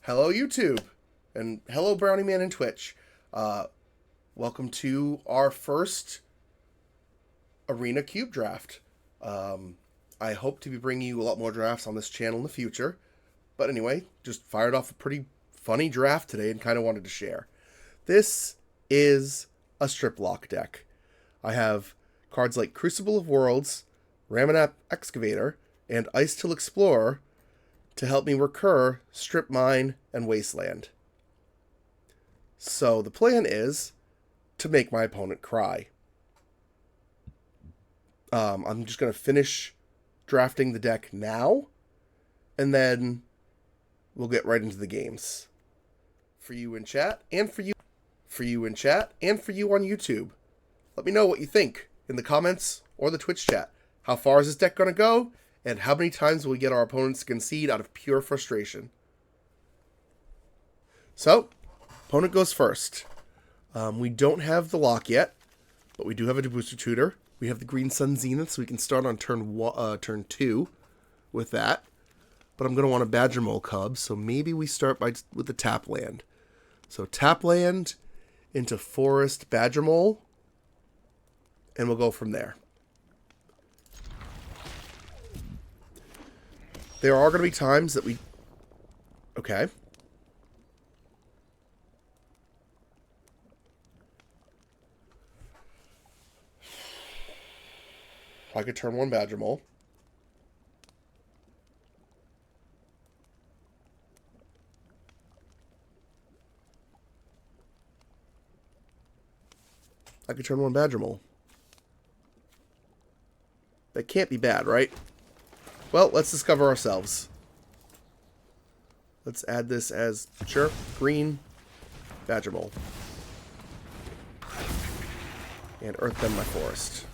Hello, YouTube, and hello, Brownie Man and Twitch. Welcome to our first Arena Cube draft. I hope to be bringing you a lot more drafts on this channel in the future. But anyway, just fired off a pretty funny draft today and kind of wanted to share. This is a strip lock deck. I have cards like Crucible of Worlds, Ramanap Excavator, and Ice Till Explorer to help me recur Strip Mine and Wasteland. So the plan is to make my opponent cry. I'm just going to finish drafting the deck now, and then we'll get right into the games. For you in chat, and for you on YouTube. Let me know what you think in the comments or the Twitch chat. How far is this deck going to go? And how many times will we get our opponents to concede out of pure frustration? So, opponent goes first. We don't have the lock yet, but we do have a Booster Tutor. We have the Green Sun Zenith, so we can start on turn 2 with that. But I'm going to want a Badger Mole Cub, so maybe we start with the tap land. So tap land into Forest Badger Mole, and we'll go from there. There are going to be times that we... Okay. I could turn one Badger Mole. I could turn one Badger Mole. That can't be bad, right? Well, let's discover ourselves. Let's add this as, sure, green Badger Mole. And Earth Bend my forest.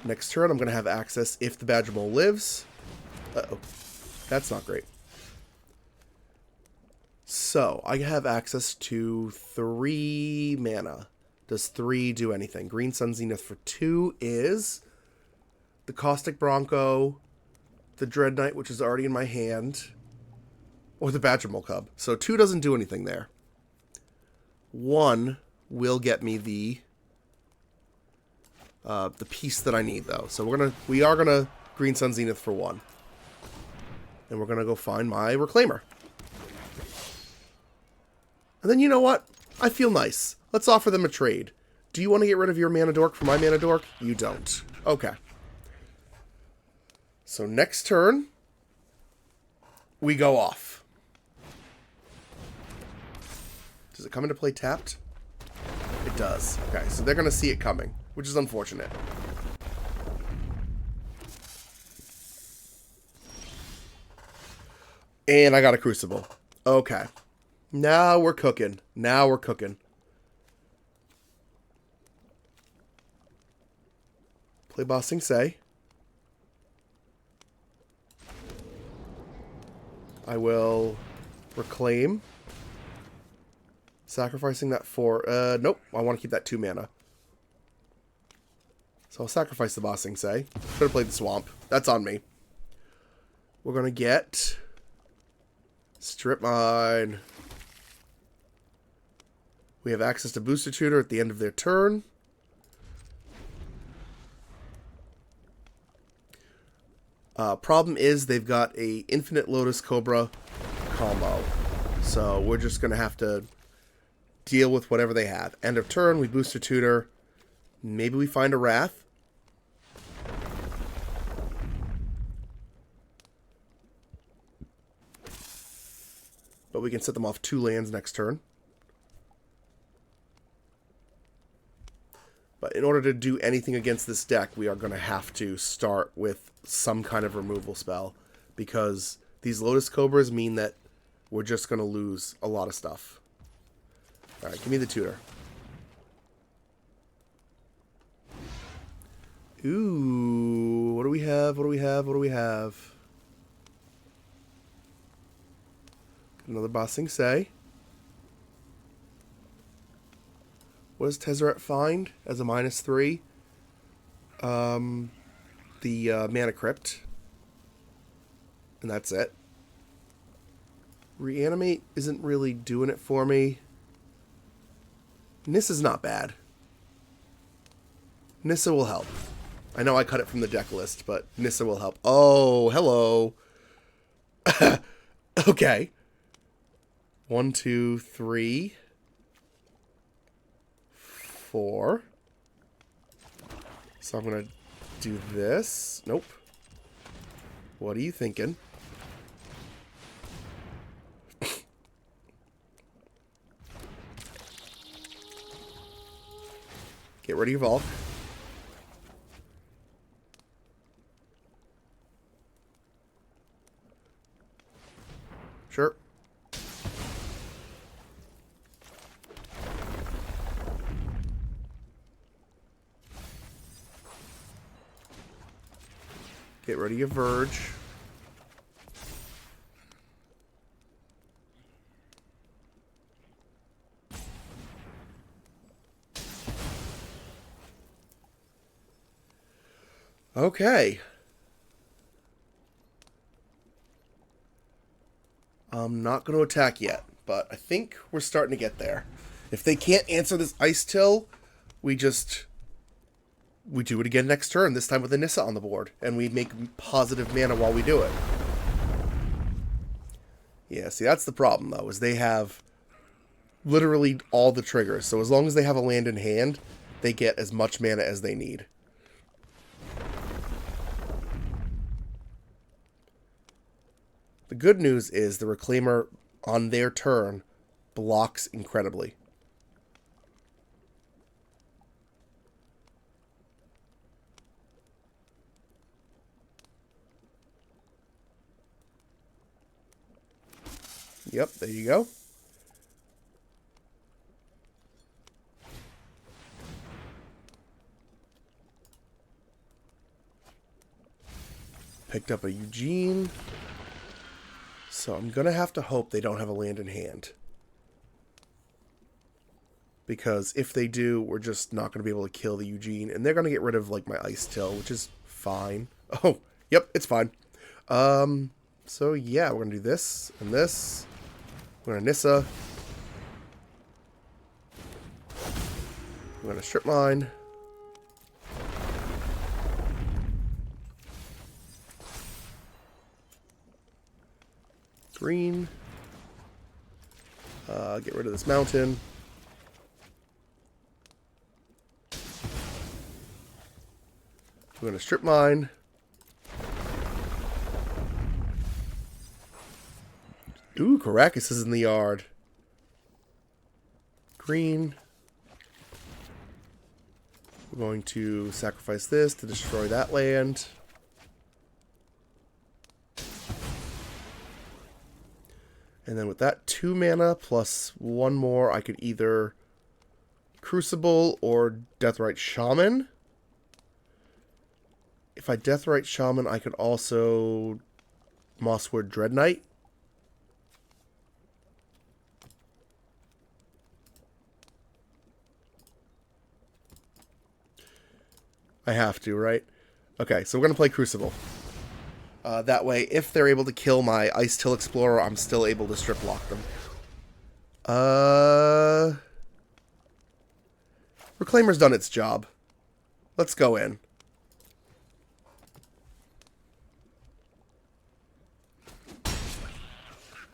Next turn, I'm going to have access if the Badger Mole lives. Uh-oh. That's not great. So, I have access to 3 mana. Does 3 do anything? Green Sun Zenith for 2 is the Caustic Bronco, the Dread Knight, which is already in my hand, or the Badger Mole Cub. So 2 doesn't do anything there. 1 will get me the piece that I need, though. So we are gonna Green Sun Zenith for 1, and we're gonna go find my Reclaimer. And then you know what? I feel nice. Let's offer them a trade. Do you want to get rid of your Mana Dork for my Mana Dork? You don't. Okay. So next turn, we go off. Does it come into play tapped? It does. Okay, so they're going to see it coming, which is unfortunate. And I got a Crucible. Okay. Now we're cooking. Now we're cooking. Play Bossing Say. I will reclaim. Sacrificing that for... nope. I want to keep that 2 mana. So I'll sacrifice the Bossing Say. Should have played the Swamp. That's on me. We're going to get... Strip Mine. We have access to Booster Tutor at the end of their turn. Problem is they've got a Infinite Lotus Cobra combo. So we're just going to have to deal with whatever they have. End of turn, we Booster Tutor. Maybe we find a Wrath. But we can set them off 2 lands next turn. But in order to do anything against this deck, we are going to have to start with some kind of removal spell. Because these Lotus Cobras mean that we're just going to lose a lot of stuff. Alright, give me the Tutor. Ooh, what do we have? What do we have? What do we have? Another Bossing Say. What does Tezzeret find as a -3? The Mana Crypt. And that's it. Reanimate isn't really doing it for me. Nissa's not bad. Nissa will help. I know I cut it from the deck list, but Nissa will help. Oh, hello. Okay. 1, 2, 3, 4. So I'm going to do this. Nope. What are you thinking? Get rid of your Volk. Sure. Get rid of your Verge. Okay. I'm not going to attack yet, but I think we're starting to get there. If they can't answer this Ice Till, we do it again next turn, this time with a Nissa on the board, and we make positive mana while we do it. Yeah, see, that's the problem, though, is they have literally all the triggers, so as long as they have a land in hand, they get as much mana as they need. The good news is the Reclaimer, on their turn, blocks incredibly. Yep, there you go. Picked up a Eugene. So I'm going to have to hope they don't have a land in hand. Because if they do, we're just not going to be able to kill the Eugene. And they're going to get rid of, like, my Ice Till, which is fine. Oh, yep, it's fine. So yeah, we're going to do this and this. We're going to Nissa. We're going to Strip Mine. Green. Get rid of this mountain. We're going to Strip Mine. Ooh, Caracas is in the yard. Green. We're going to sacrifice this to destroy that land. And then with that 2 mana plus 1 more, I could either Crucible or Deathrite Shaman. If I Deathrite Shaman, I could also Mosswood Dread Knight. I have to, right? Okay, so we're going to play Crucible. That way, if they're able to kill my Ice Till Explorer, I'm still able to strip lock them. Reclaimer's done its job. Let's go in.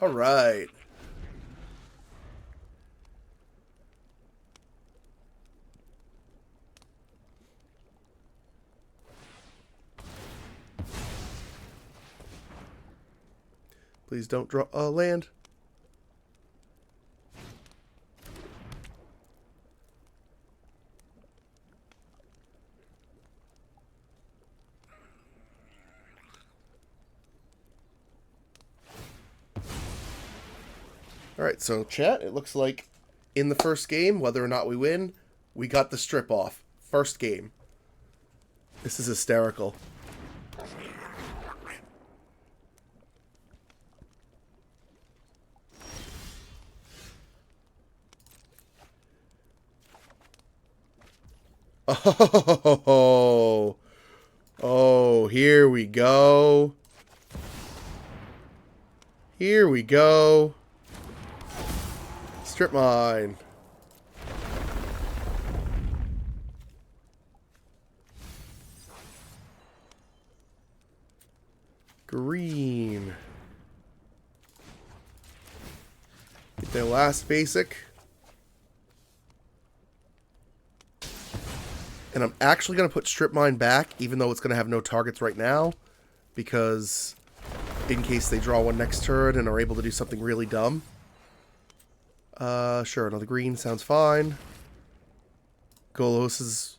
Alright. Please don't draw land. Alright, so chat, it looks like in the first game, whether or not we win, we got the strip off. First game. This is hysterical. Oh, oh, here we go. Here we go. Strip mine. Green. Get their last basic. And I'm actually going to put strip mine back, even though it's going to have no targets right now. Because in case they draw one next turn and are able to do something really dumb. Sure, another green sounds fine. Golos is...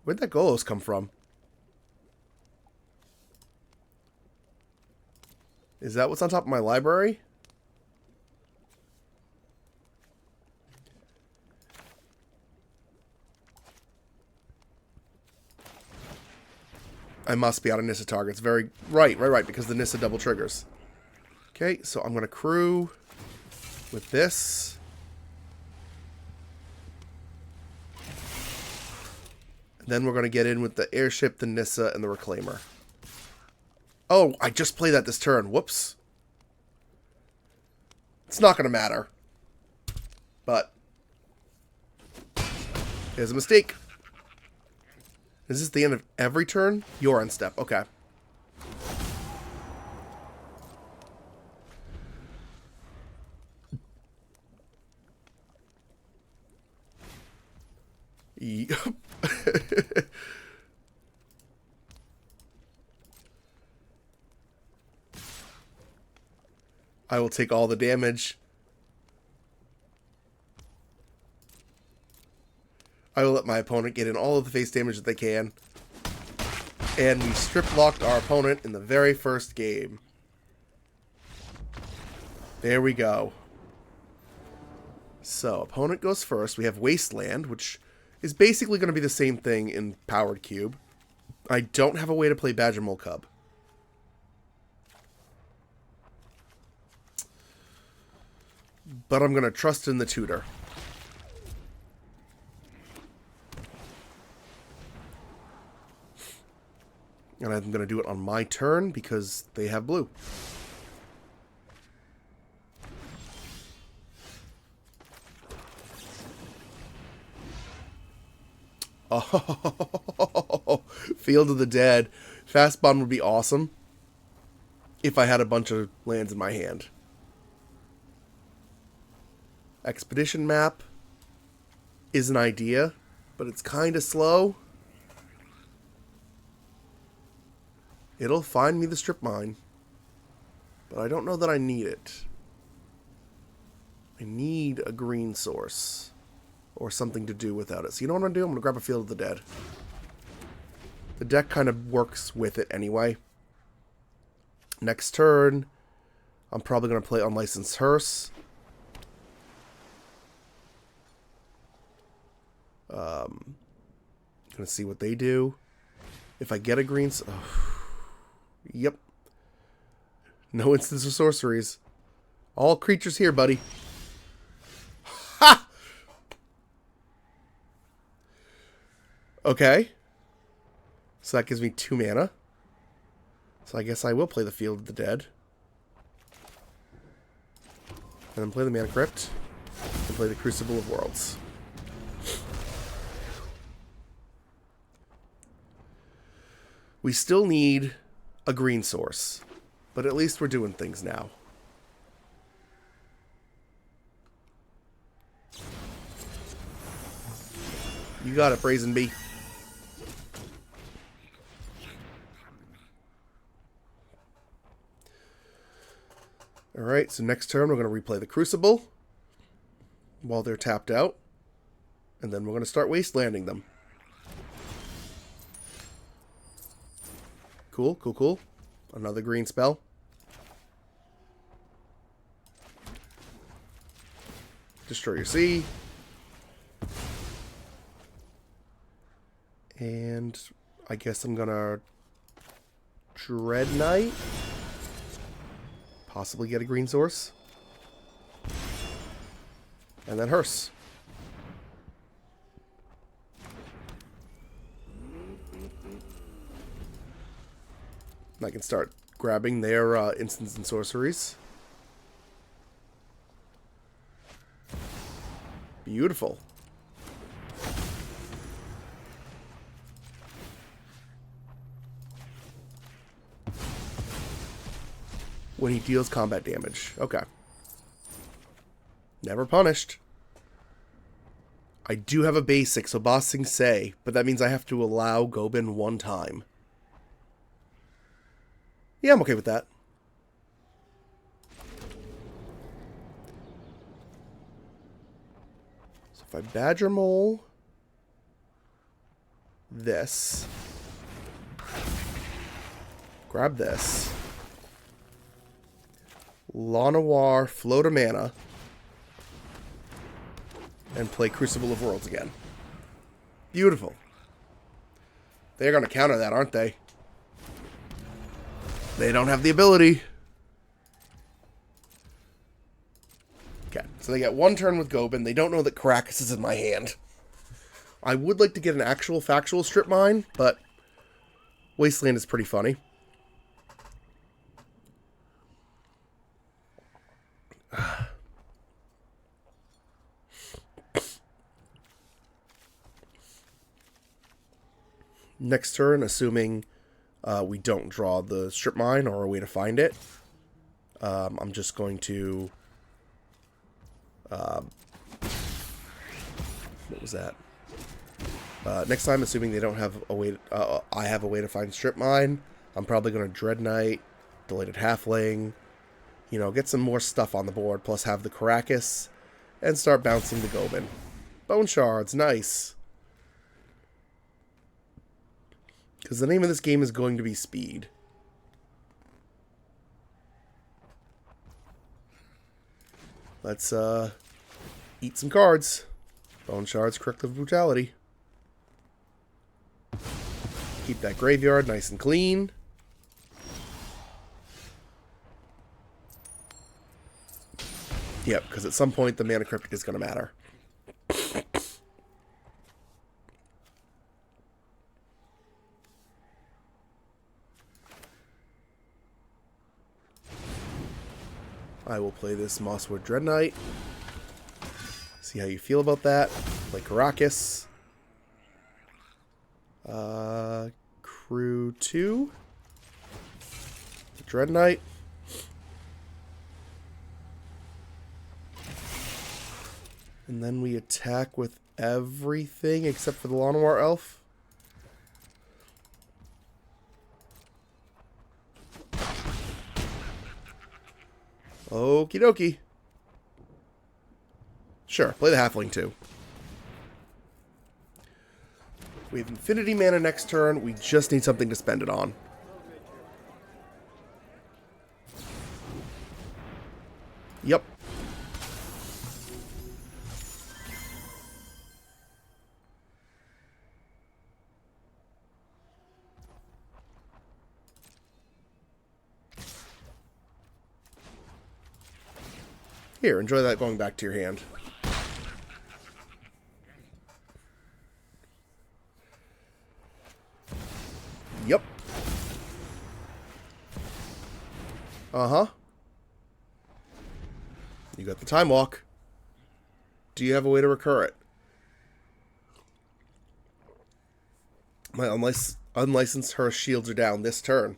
Where'd that Golos come from? Is that what's on top of my library? I must be out of Nissa targets. Right, because the Nissa double triggers. Okay, so I'm going to crew with this. And then we're going to get in with the airship, the Nissa, and the reclaimer. Oh, I just played that this turn. Whoops. It's not going to matter. But there's a mistake. Is this the end of every turn? You're on step. Okay. Yep. I will take all the damage. I will let my opponent get in all of the face damage that they can. And we strip locked our opponent in the very first game. There we go. So, opponent goes first. We have Wasteland, which is basically going to be the same thing in Powered Cube. I don't have a way to play Badger Mole Cub. But I'm going to trust in the tutor. And I'm going to do it on my turn because they have blue. Oh, Field of the Dead. Fast Bond would be awesome if I had a bunch of lands in my hand. Expedition map is an idea, but it's kind of slow. It'll find me the strip mine, but I don't know that I need it. I need a green source or something to do without it. So you know what I'm going to do? I'm going to grab a Field of the Dead. The deck kind of works with it anyway. Next turn, I'm probably going to play Unlicensed Hearse. Gonna see what they do. If I get a green... Yep. No instants or sorceries. All creatures here, buddy. Ha! Okay. So that gives me 2 mana. So I guess I will play the Field of the Dead. And then play the Mana Crypt. And play the Crucible of Worlds. We still need a green source, but at least we're doing things now. You got it, Brazen Bee. Alright, so next turn we're going to replay the Crucible while they're tapped out, and then we're going to start wastelanding them. Cool, cool, cool. Another green spell. Destroy your sea. And I guess I'm gonna Dread Knight. Possibly get a green source. And then Hearse. I can start grabbing their instants and sorceries. Beautiful. When he deals combat damage. Okay. Never punished. I do have a basic, so Boss Sing Say, but that means I have to allow Gobin one time. Yeah, I'm okay with that. So if I Badger Mole this, grab this, La Noir, float a mana, and play Crucible of Worlds again. Beautiful. They're going to counter that, aren't they? They don't have the ability. Okay, so they get one turn with Gobin. They don't know that Caracas is in my hand. I would like to get an actual factual strip mine, but Wasteland is pretty funny. Next turn, assuming we don't draw the strip mine or a way to find it, I'm just going to... what was that? Next time, assuming they don't have a way to, I have a way to find strip mine, I'm probably going to Dread Knight, Delighted Halfling, you know, get some more stuff on the board, plus have the Caracas, and start bouncing the Gobin. Bone Shards, nice. Because the name of this game is going to be Speed. Let's eat some cards. Bone Shards, Corrective Brutality. Keep that graveyard nice and clean. Yep, because at some point the Mana Cryptic is going to matter. I will play this Mosswood Dread Knight. See how you feel about that. Play Caracas. Crew 2. Dread Knight. And then we attack with everything except for the La Noir Elf. Okie dokie. Sure, play the Halfling too. We have infinity mana next turn. We just need something to spend it on. Yep. Here, enjoy that going back to your hand. Yep. Uh-huh. You got the Time Walk. Do you have a way to recur it? My unlicensed Hearth shields are down this turn.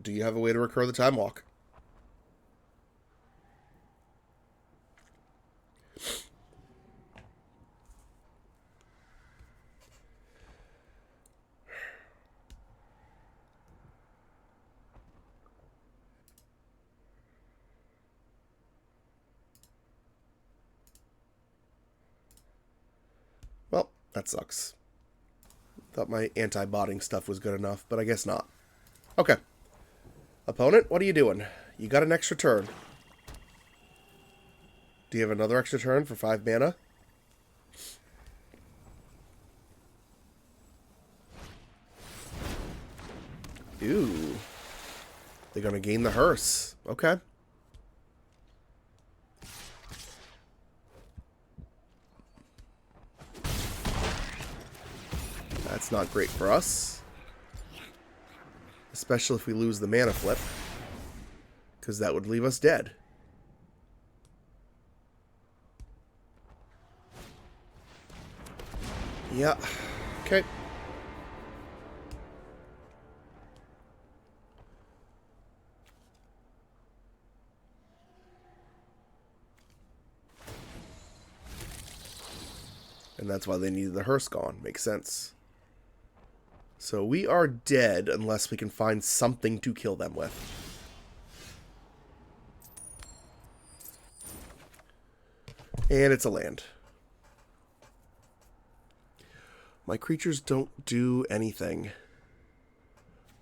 Do you have a way to recur the Time Walk? Well, that sucks. Thought my anti-botting stuff was good enough, but I guess not. Okay. Opponent, what are you doing? You got an extra turn. Do you have another extra turn for 5 mana? Ooh. They're going to gain the hearse. Okay. That's not great for us. Especially if we lose the mana flip. Because that would leave us dead. Yeah. Okay. And that's why they needed the hearse gone. Makes sense. So we are dead unless we can find something to kill them with. And it's a land. My creatures don't do anything.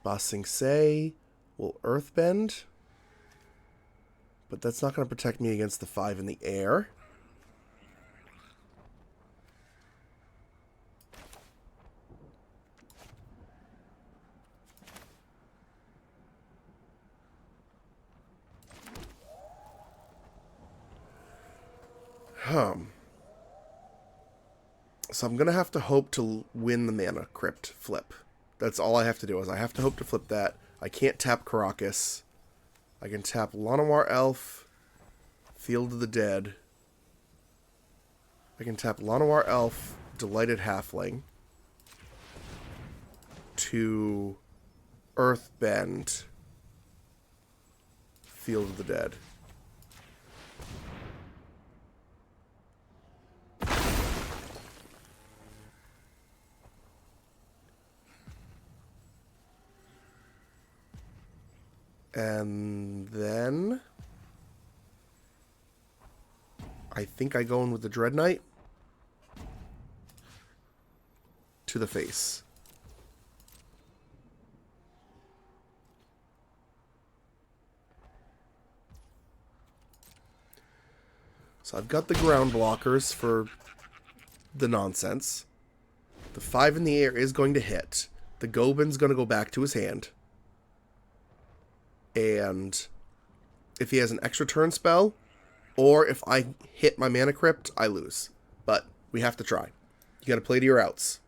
Ba Sing Se will earthbend. But that's not going to protect me against the 5 in the air. So I'm going to have to hope to win the mana crypt flip. That's all I have to do, is I have to hope to flip that. I can't tap Karakas. I can tap Llanowar Elf, Field of the Dead. I can tap Llanowar Elf, Delighted Halfling, to Earthbend, Field of the Dead. And then I think I go in with the Dread Knight to the face. So I've got the ground blockers for the nonsense. The 5 in the air is going to hit. The Gobin's going to go back to his hand. And if he has an extra turn spell, or if I hit my mana crypt, I lose. But we have to try. You got to play to your outs.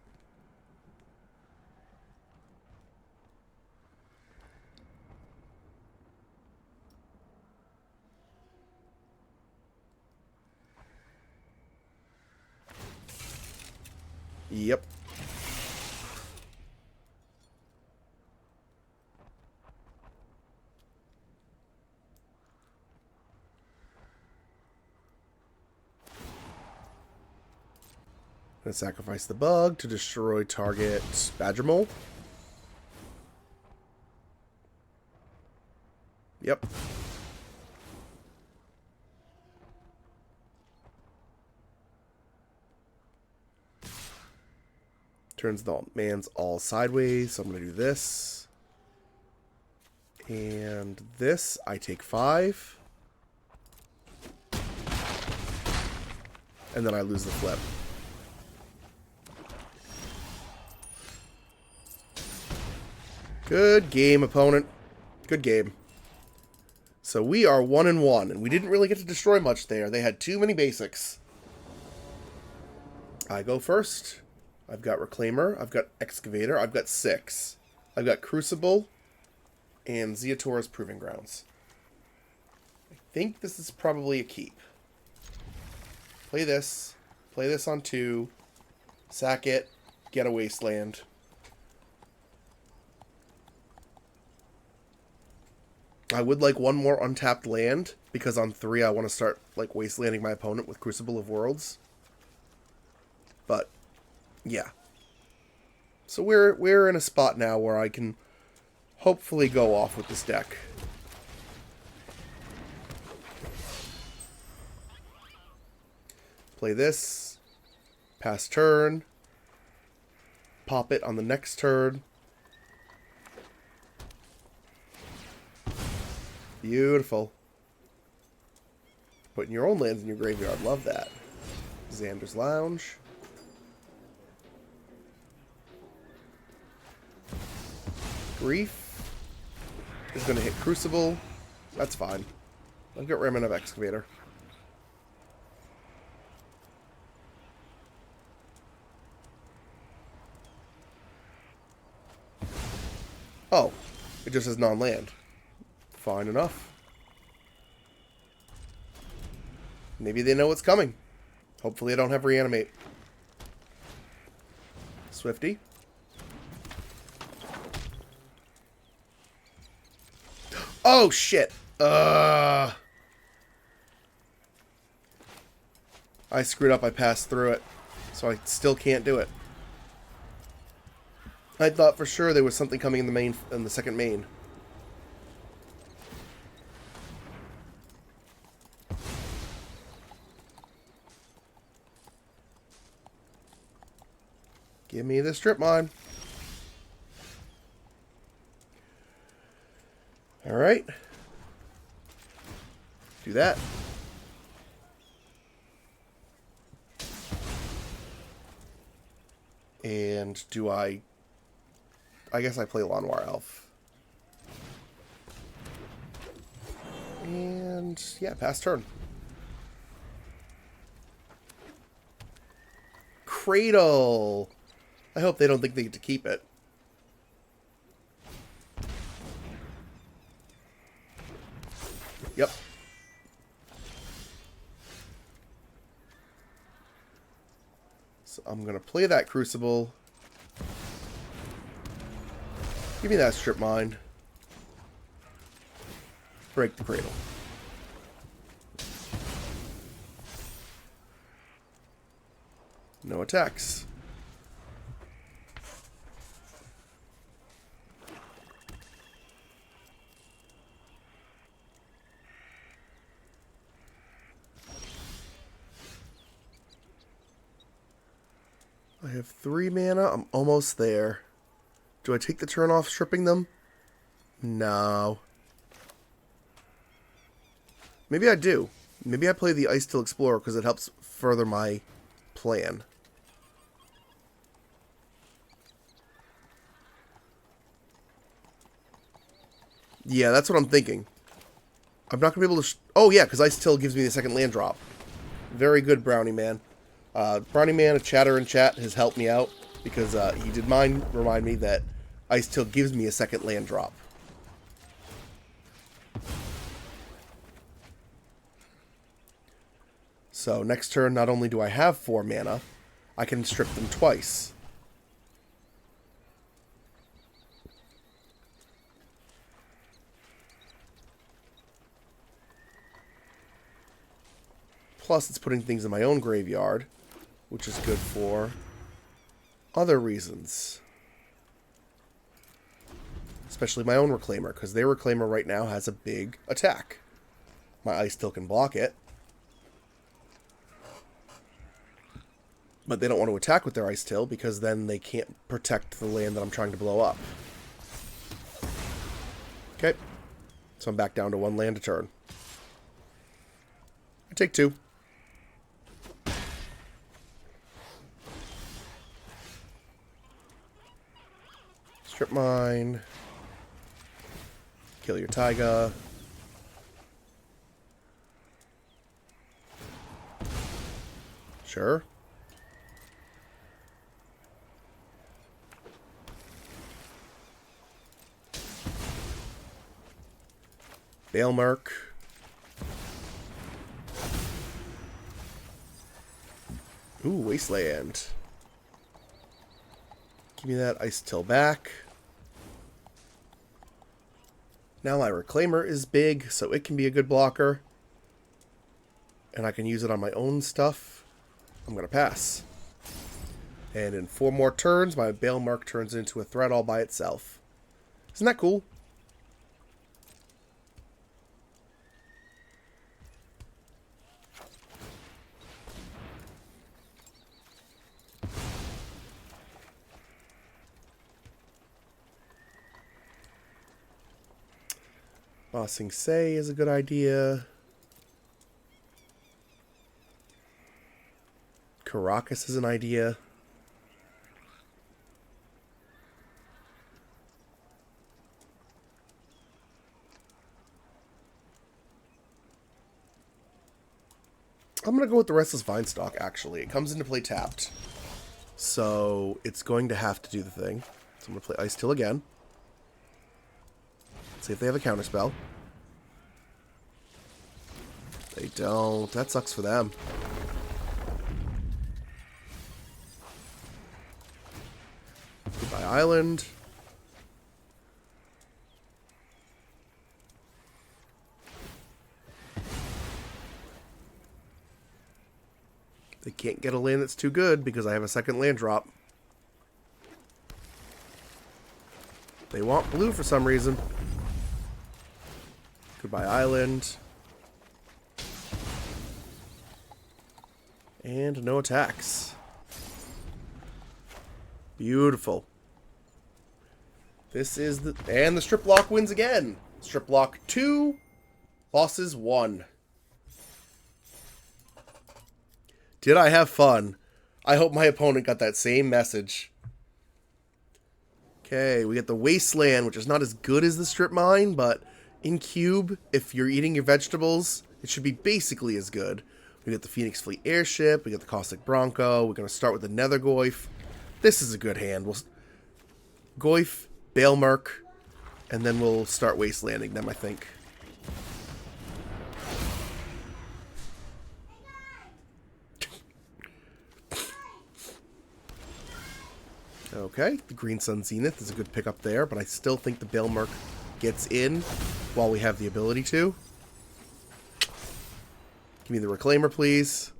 Yep. Gonna sacrifice the bug to destroy target Badger Mole. Yep. Turns the man's all sideways, so I'm gonna do this. And this, I take 5. And then I lose the flip. Good game, opponent. Good game. So we are 1-1, and we didn't really get to destroy much there. They had too many basics. I go first. I've got Reclaimer. I've got Excavator. I've got 6. I've got Crucible and Zeator's Proving Grounds. I think this is probably a keep. Play this. Play this on 2. Sack it. Get a Wasteland. I would like one more untapped land, because on 3 I want to start like wastelanding my opponent with Crucible of Worlds. But yeah. So we're in a spot now where I can hopefully go off with this deck. Play this. Pass turn. Pop it on the next turn. Beautiful. Putting your own lands in your graveyard. Love that. Xander's Lounge. Grief is going to hit Crucible. That's fine. I've got Remnant of Excavator. Oh, it just says non-land. Fine enough. Maybe they know what's coming. Hopefully I don't have Reanimate. Swifty. Oh, shit. I screwed up. I passed through it. So I still can't do it. I thought for sure there was something coming in the second main. Give me the strip mine. Alright. Do that. And do I guess I play Lanoir Elf. And yeah, pass turn. Cradle. I hope they don't think they get to keep it. Yep. So I'm going to play that Crucible. Give me that strip mine. Break the Cradle. No attacks. I have 3 mana. I'm almost there. Do I take the turn off stripping them? No. Maybe I do. Maybe I play the Ice Till Explorer because it helps further my plan. Yeah, that's what I'm thinking. I'm not going to be able to... oh, yeah, because Ice Till gives me the second land drop. Very good, Brownie Man. Brownie Man, a chatter in chat, has helped me out because he did remind me that Ice Till gives me a second land drop. So next turn, not only do I have 4 mana, I can strip them twice. Plus, it's putting things in my own graveyard, which is good for other reasons. Especially my own Reclaimer, because their Reclaimer right now has a big attack. My Ice Till can block it. But they don't want to attack with their Ice Till, because then they can't protect the land that I'm trying to blow up. Okay. So I'm back down to 1 land a turn. I take 2. Strip mine. Kill your Taiga. Sure. Baelmerk. Ooh, Wasteland. Give me that Ice Till back. Now my Reclaimer is big, so it can be a good blocker. And I can use it on my own stuff. I'm going to pass. And in 4 more turns, my Baelmerk turns into a threat all by itself. Isn't that cool? Bossing Say is a good idea. Caracas is an idea. I'm going to go with the Restless Vinestock, actually. It comes into play tapped. So it's going to have to do the thing. So I'm going to play Ice Till again. See if they have a counterspell. They don't. That sucks for them. island. They can't get a land that's too good because I have a second land drop. They want blue for some reason. Goodbye island. And no attacks. Beautiful. This is the... And the strip lock wins again. Strip lock 2. Losses 1. Did I have fun? I hope my opponent got that same message. Okay, we get the Wasteland, which is not as good as the Strip Mine, but in Cube, if you're eating your vegetables, it should be basically as good. We get the Phoenix Fleet Airship, we get the Caustic Bronco, we're going to start with the Nether Goyf. This is a good hand. We'll Goyf, Baelmerk, and then we'll start Wastelanding them, I think. Okay, the Green Sun Zenith is a good pickup there, but I still think the Baelmerk gets in while we have the ability to. Give me the Reclaimer, please.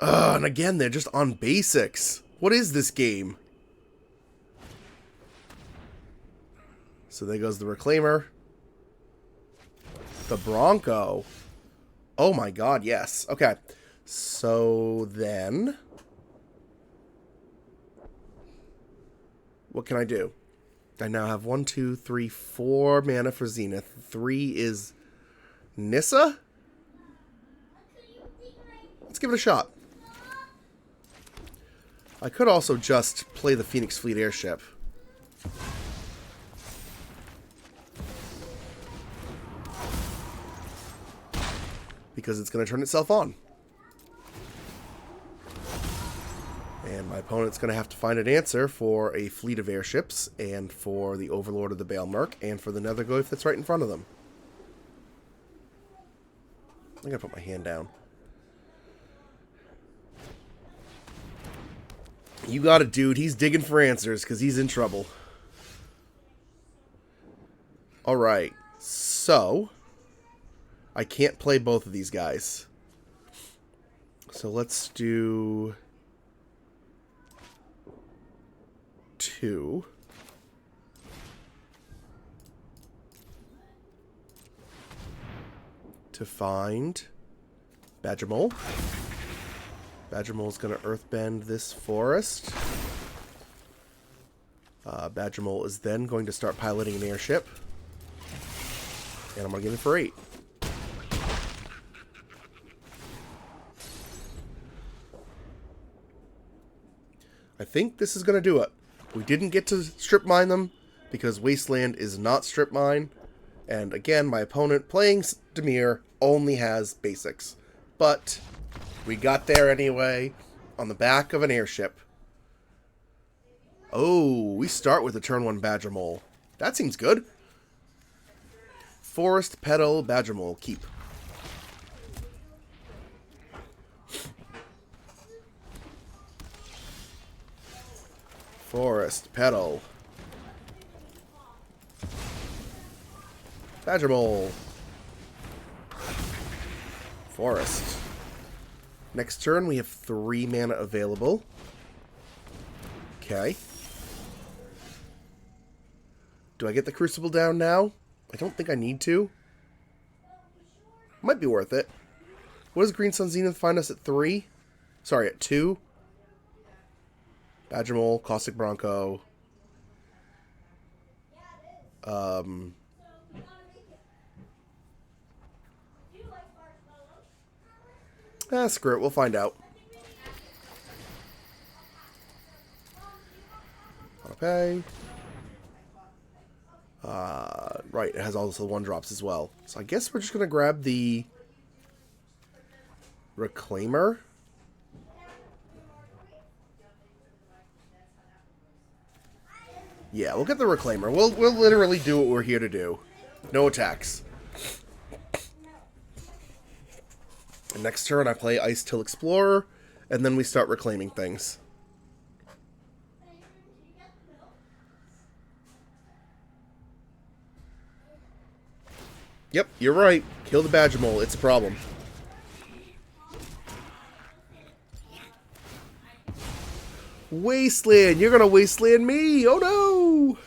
And again, they're just on basics. What is this game? So there goes the Reclaimer. The Bronco. Oh my god, yes. Okay. So then... what can I do? I now have 1, 2, 3, 4 mana for Zenith. 3 is Nissa? Let's give it a shot. I could also just play the Phoenix Fleet Airship. Because it's going to turn itself on. And my opponent's going to have to find an answer for a fleet of airships, and for the Overlord of the Baelmerk, and for the Nether Goyf that's right in front of them. I'm going to put my hand down. You got it, dude. He's digging for answers because he's in trouble. Alright, so... I can't play both of these guys. So let's do... 2. To find Badger Mole. Badger Mole's going to earthbend this forest. Badger Mole is then going to start piloting an airship. And I'm going to give it for 8. I think this is going to do it. We didn't get to strip mine them because Wasteland is not strip mine. And again, my opponent playing Dimir only has basics. But we got there anyway on the back of an airship. Oh, we start with a turn 1 Badger Mole. That seems good. Forest, Petal, Badger Mole, keep. Forest, Petal. Badger Mole. Forest. Next turn, we have 3 mana available. Okay. Do I get the Crucible down now? I don't think I need to. Might be worth it. What does Green Sun Zenith find us at 3? Sorry, at 2? Badger Mole, Caustic Bronco. Screw it. We'll find out. Okay. Right, it has also 1-drops as well. So I guess we're just going to grab the Reclaimer. Yeah, we'll get the Reclaimer. We'll literally do what we're here to do. No attacks. And next turn I play Ice Till Explorer, and then we start reclaiming things. Yep, you're right. Kill the badger mole. It's a problem. Wasteland! You're gonna wasteland me! Oh no!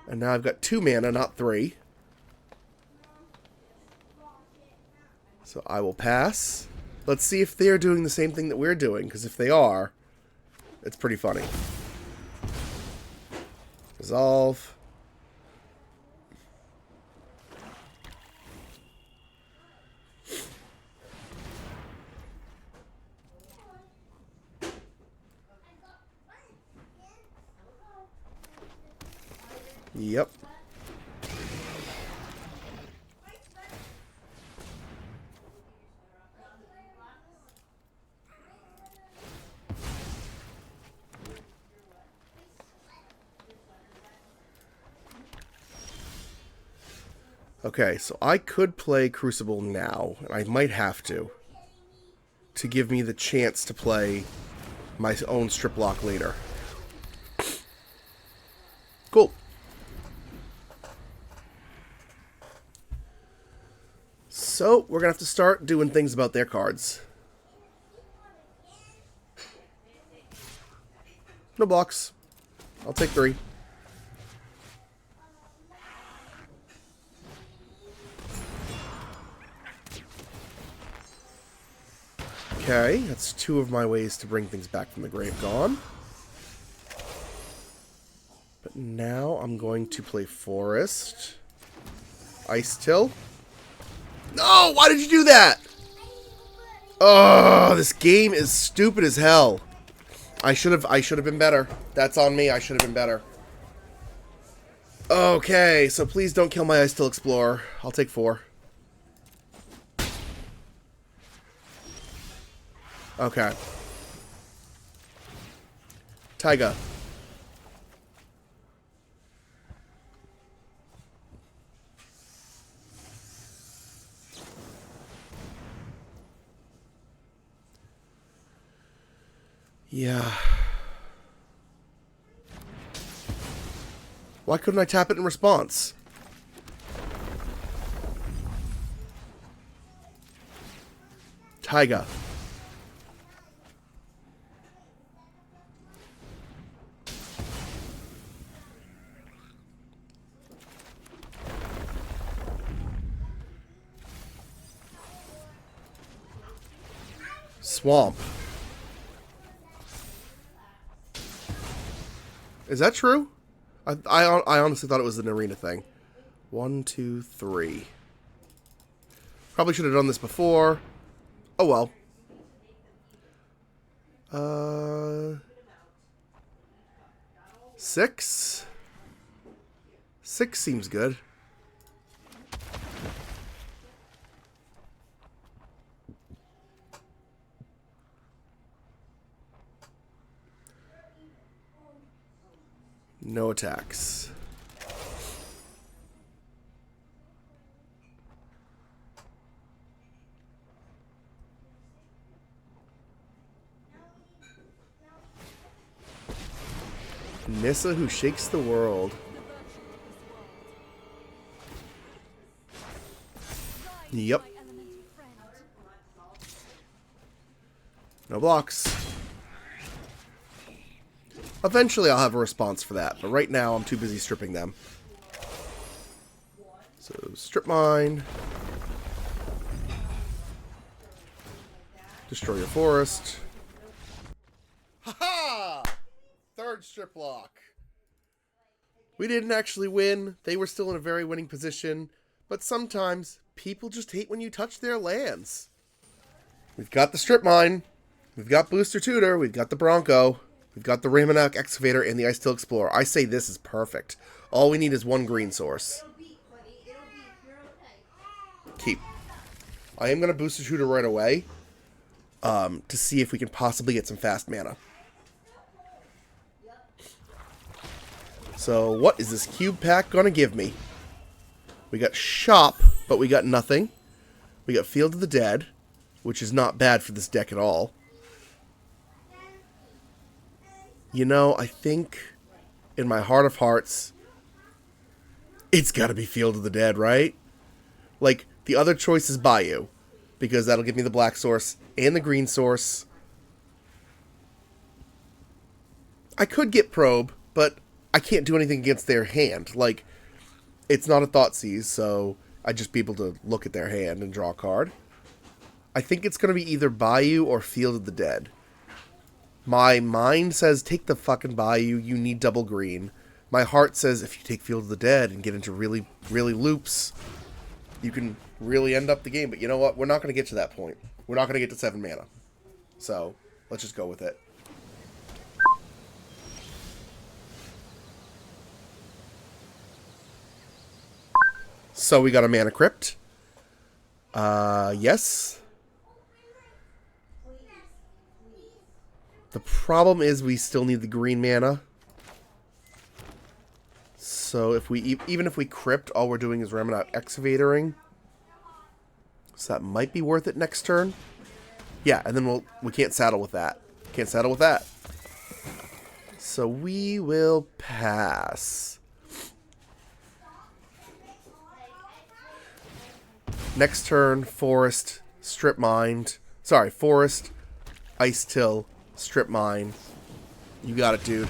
And now I've got 2 mana, not 3. So I will pass. Let's see if they're doing the same thing that we're doing, because if they are, it's pretty funny. Resolve. Yep. Okay, so I could play Crucible now, and I might have to give me the chance to play my own strip block later. Cool. So, we're going to have to start doing things about their cards. No blocks. I'll take 3. Okay, that's 2 of my ways to bring things back from the grave gone. But now I'm going to play Forest. Ice Till. No! Why did you do that? Oh, this game is stupid as hell. I should have been better. That's on me. I should have been better. Okay, so please don't kill my Ice Till Explorer. I'll take 4. Okay. Taiga. Yeah. Why couldn't I tap it in response? Taiga. Swamp. Is that true? I honestly thought it was an arena thing. 1, 2, 3. Probably should have done this before. Oh well. 6? 6 seems good. No attacks. Nissa who shakes the world. Yep. No blocks. Eventually I'll have a response for that, but right now I'm too busy stripping them. So, strip mine. Destroy your forest. Haha! Third strip block. We didn't actually win. They were still in a very winning position, but sometimes people just hate when you touch their lands. We've got the strip mine. We've got Booster Tutor. We've got the Bronco. We've got the Ramonok Excavator and the Ice Till Explorer. I say this is perfect. All we need is 1 green source. Keep. I am going to Booster Tutor right away to see if we can possibly get some fast mana. So what is this cube pack going to give me? We got Shop, but we got nothing. We got Field of the Dead, which is not bad for this deck at all. You know, I think in my heart of hearts, it's got to be Field of the Dead, right? Like, the other choice is Bayou, because that'll give me the black source and the green source. I could get Probe, but I can't do anything against their hand. Like, it's not a Thoughtseize, so I'd just be able to look at their hand and draw a card. I think it's going to be either Bayou or Field of the Dead. My mind says, take the fucking Bayou, you need double green. My heart says, if you take Field of the Dead and get into really, really loops, you can really end up the game. But you know what? We're not going to get to that point. We're not going to get to 7 mana. So, let's just go with it. So we got a Mana Crypt. Yes. The problem is we still need the green mana. So if we even if we crypt, all we're doing is Remnant Excavatoring. So that might be worth it next turn. Yeah, and then we can't saddle with that. Can't saddle with that. So we will pass. Next turn, Forest, Strip Mined. Sorry, Forest, Ice Till, Strip Mine. You got it, dude.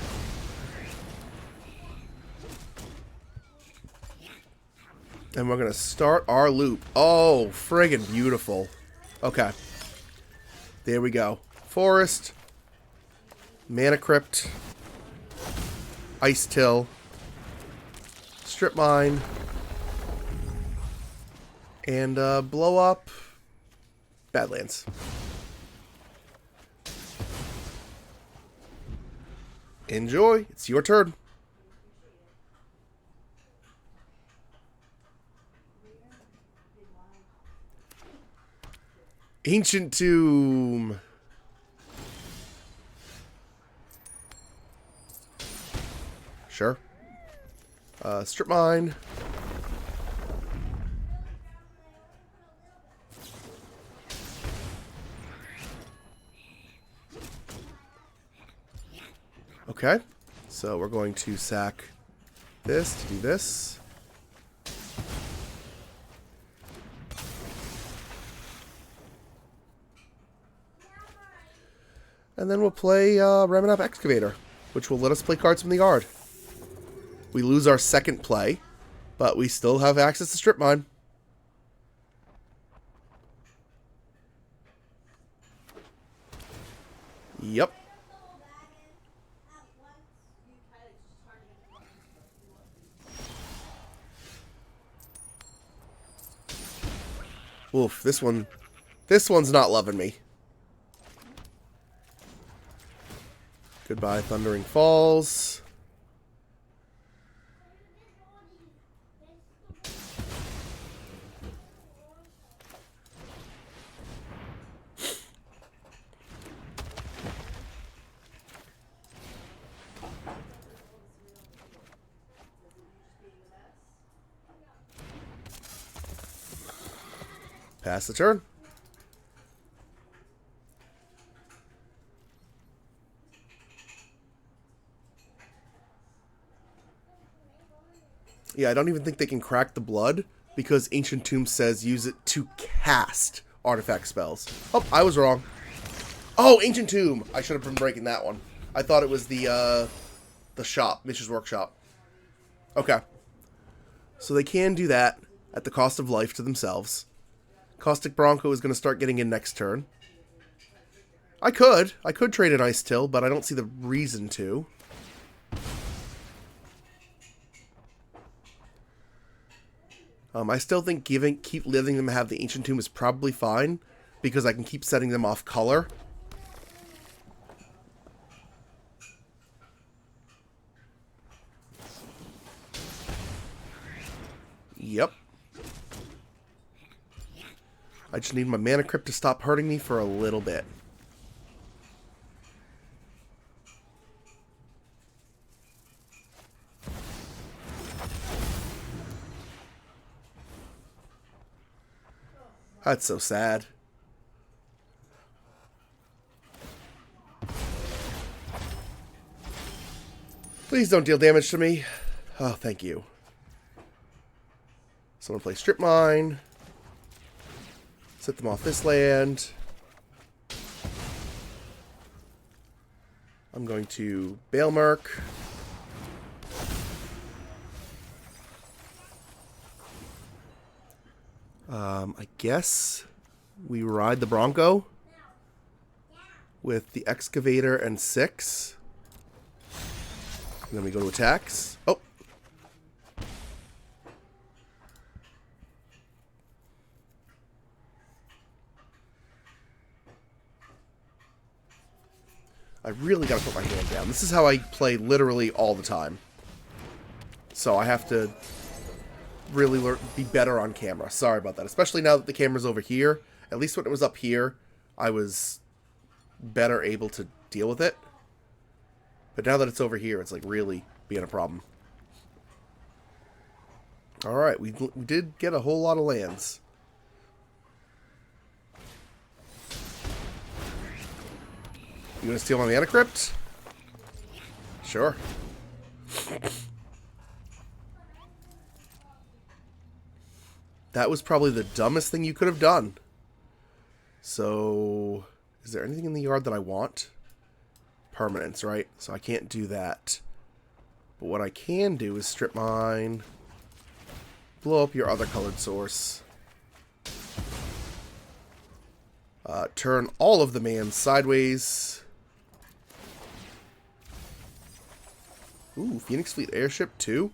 And we're going to start our loop. Oh, friggin' beautiful. Okay. There we go. Forest, Mana Crypt, Ice Till, Strip Mine, and blow up Badlands. Enjoy. It's your turn. Ancient Tomb. Sure. Strip Mine. Okay, so we're going to sack this to do this. And then we'll play Remnant Excavator, which will let us play cards from the yard. We lose our second play, but we still have access to Strip Mine. Yep. Oof, this one's not loving me. Goodbye, Thundering Falls. Pass the turn. Yeah, I don't even think they can crack the blood because Ancient Tomb says use it to cast artifact spells. Oh, I was wrong. Oh, Ancient Tomb. I should have been breaking that one. I thought it was the shop, Mitch's Workshop. Okay. So they can do that at the cost of life to themselves. Caustic Bronco is going to start getting in next turn. I could trade an Ice Till, but I don't see the reason to. I still think keep letting them have the Ancient Tomb is probably fine, because I can keep setting them off color. Yep. I just need my Mana Crypt to stop hurting me for a little bit. That's so sad. Please don't deal damage to me. Oh, thank you. Someone play Strip Mine. Set them off this land. I'm going to Bale Merc. I guess we ride the Bronco with the Excavator and 6. And then we go to attacks. Oh! I really gotta put my hand down. This is how I play literally all the time. So I have to really be better on camera. Sorry about that. Especially now that the camera's over here. At least when it was up here, I was better able to deal with it. But now that it's over here, it's like really being a problem. Alright, we did get a whole lot of lands. You gonna steal my Mana Crypt? Sure. That was probably the dumbest thing you could have done. So, is there anything in the yard that I want? Permanence, right? So I can't do that. But what I can do is Strip Mine. Blow up your other colored source. Turn all of the mans sideways. Ooh, Phoenix Fleet Airship too?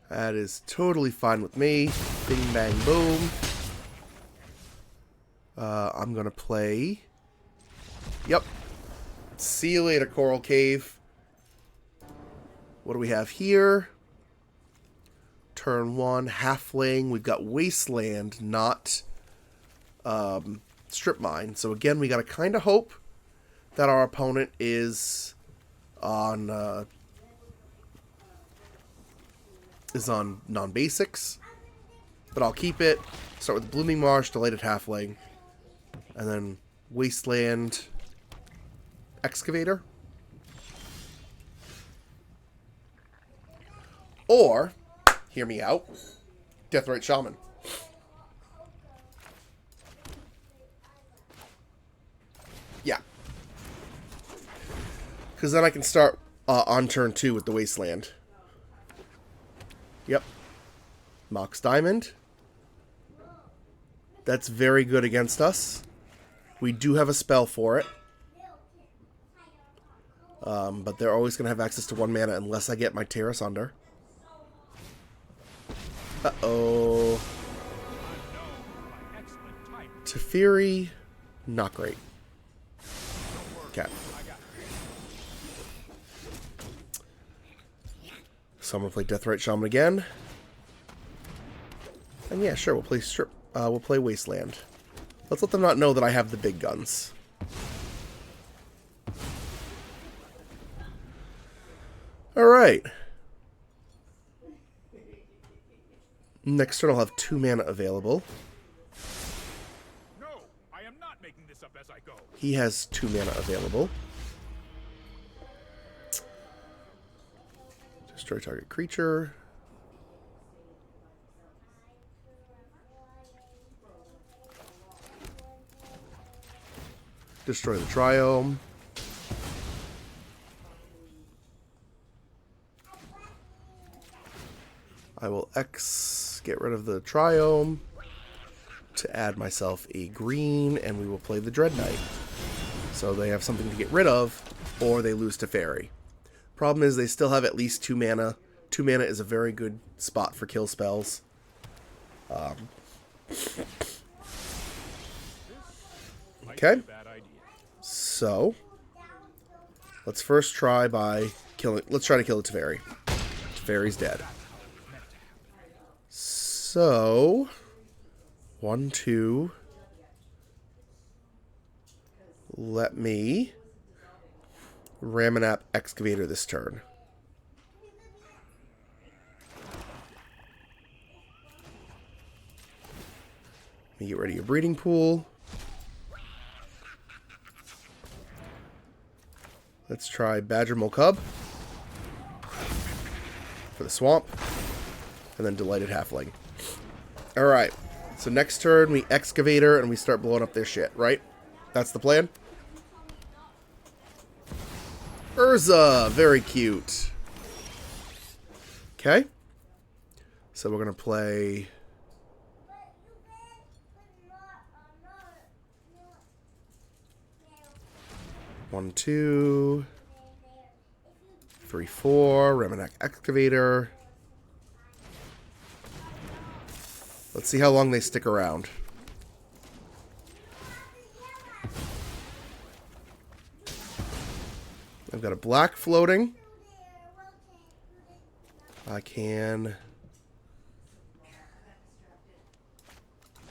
That is totally fine with me. Bing, bang, boom. I'm going to play... Yep. See you later, Coral Cave. What do we have here? Turn 1, Halfling. We've got Wasteland, not Strip Mine. So again, we got to kind of hope that our opponent is on non-basics. But I'll keep it. Start with Blooming Marsh, Delighted Halfling. And then Wasteland Excavator. Or, hear me out, Deathrite Shaman. Yeah. Because then I can start on turn 2 with the Wasteland. Yep. Mox Diamond. That's very good against us. We do have a spell for it. But they're always going to have access to 1 mana unless I get my Terrace under. Uh-oh. Teferi, not great. Okay. So I'm going to play Deathrite Shaman again. And yeah, sure, we'll play Wasteland. Let's let them not know that I have the big guns. Alright. Next turn I'll have 2 mana available. No, I am not making this up as I go. He has 2 mana available. Destroy target creature. Destroy the Triome. I will get rid of the Triome to add myself a green, and we will play the Dread Knight. So they have something to get rid of, or they lose to Fairy. Problem is they still have at least 2 mana. 2 mana is a very good spot for kill spells. Okay. So, Let's first try by killing... Let's try to kill the Teferi. Teferi's dead. So... 1, 2... Let me... Ramanap Excavator this turn. Let me get rid of your breeding pool. Let's try Badger Mole Cub for the swamp. And then Delighted Halfling. Alright. So next turn we Excavator and we start blowing up their shit, right? That's the plan? Urza! Very cute. Okay. So we're going to play... 1, 2, 3, 4, Ramanap Excavator. Let's see how long they stick around. I've got a black floating. I can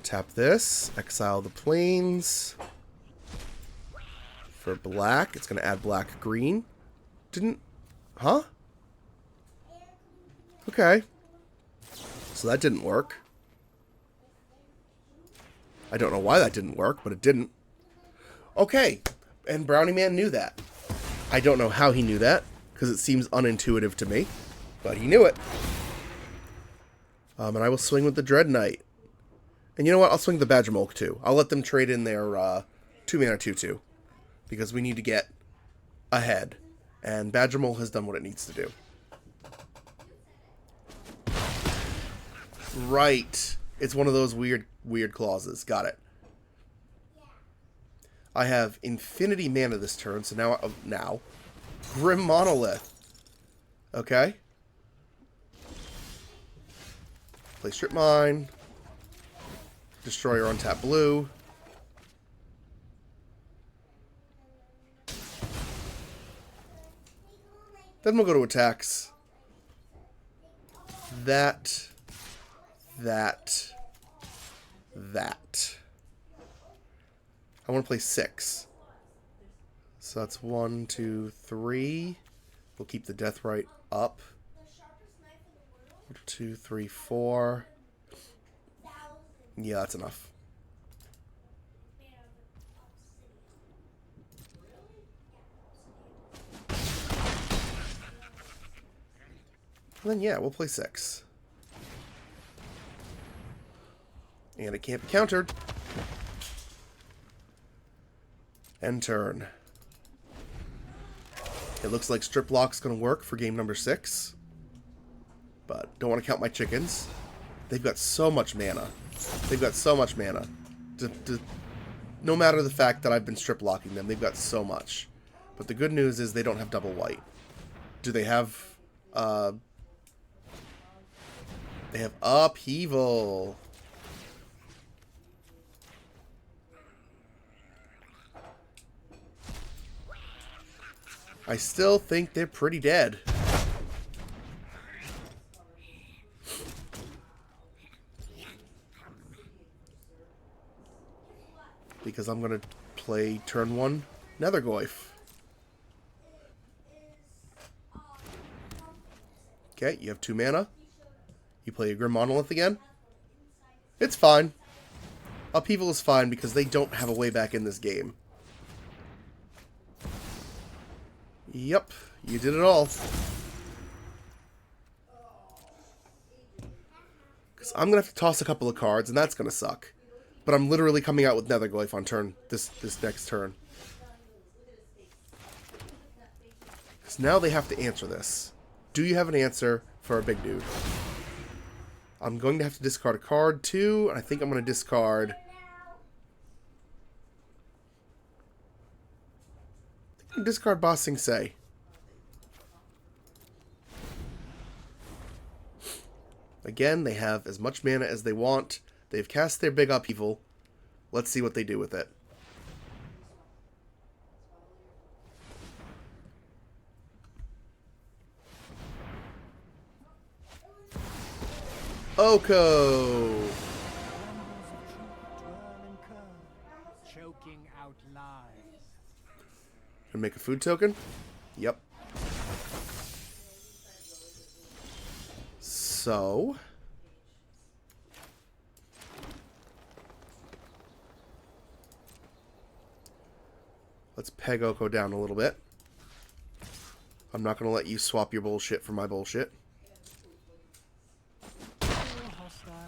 tap this, exile the plains. For black, it's going to add black green. Didn't... Huh? Okay. So that didn't work. I don't know why that didn't work, but it didn't. Okay. And Brownie Man knew that. I don't know how he knew that, because it seems unintuitive to me. But he knew it. And I will swing with the Dread Knight. And you know what? I'll swing the Badger Mulk too. I'll let them trade in their 2-mana 2/2. Because we need to get ahead. And Badger Mole has done what it needs to do. Right. It's one of those weird clauses. Got it. I have infinity mana this turn, so now Grim Monolith. Okay. Play Strip Mine. Destroyer on tap blue. Then we'll go to attacks. That. I want to play 6. So that's 1, 2, 3. We'll keep the Deathrite up. 1, 2, 3, 4. Yeah, that's enough. And then, yeah, we'll play 6. And it can't be countered. End turn. It looks like Strip Lock's going to work for game number 6. But don't want to count my chickens. They've got so much mana. They've got so much mana. No matter the fact that I've been Strip Locking them, they've got so much. But the good news is they don't have double white. Do they have... They have Upheaval. I still think they're pretty dead. Because I'm going to play turn 1 Nethergoyf. Okay, you have 2 mana. You play a Grim Monolith again. It's fine. Upheaval is fine because they don't have a way back in this game. Yep, you did it all. Because I'm going to have to toss a couple of cards, and that's going to suck. But I'm literally coming out with Nethergoyf on this next turn. Because now they have to answer this. Do you have an answer for a big dude? I'm going to have to discard a card, too. And I think I'm going to discard... discard Ba Sing Se. Again, they have as much mana as they want. They've cast their big Upheaval. Let's see what they do with it. Oko. Choking out lies. Gonna make a food token? Yep. So... let's peg Oko down a little bit. I'm not going to let you swap your bullshit for my bullshit.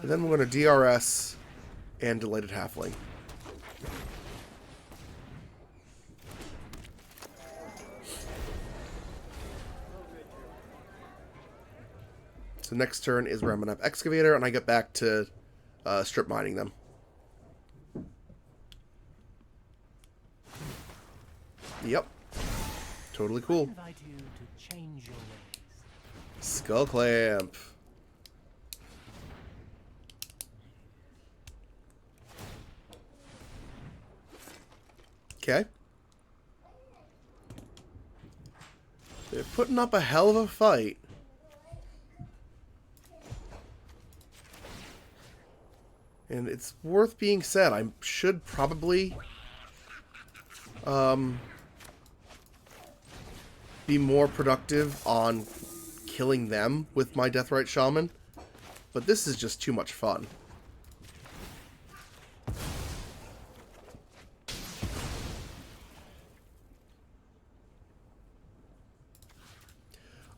And then we're going to DRS and Delighted Halfling. So next turn is where I'm going to have Excavator, and I get back to strip mining them. Yep. Totally cool. Skull Clamp. Okay. They're putting up a hell of a fight. And it's worth being said, I should probably be more productive on killing them with my Deathrite Shaman. But this is just too much fun.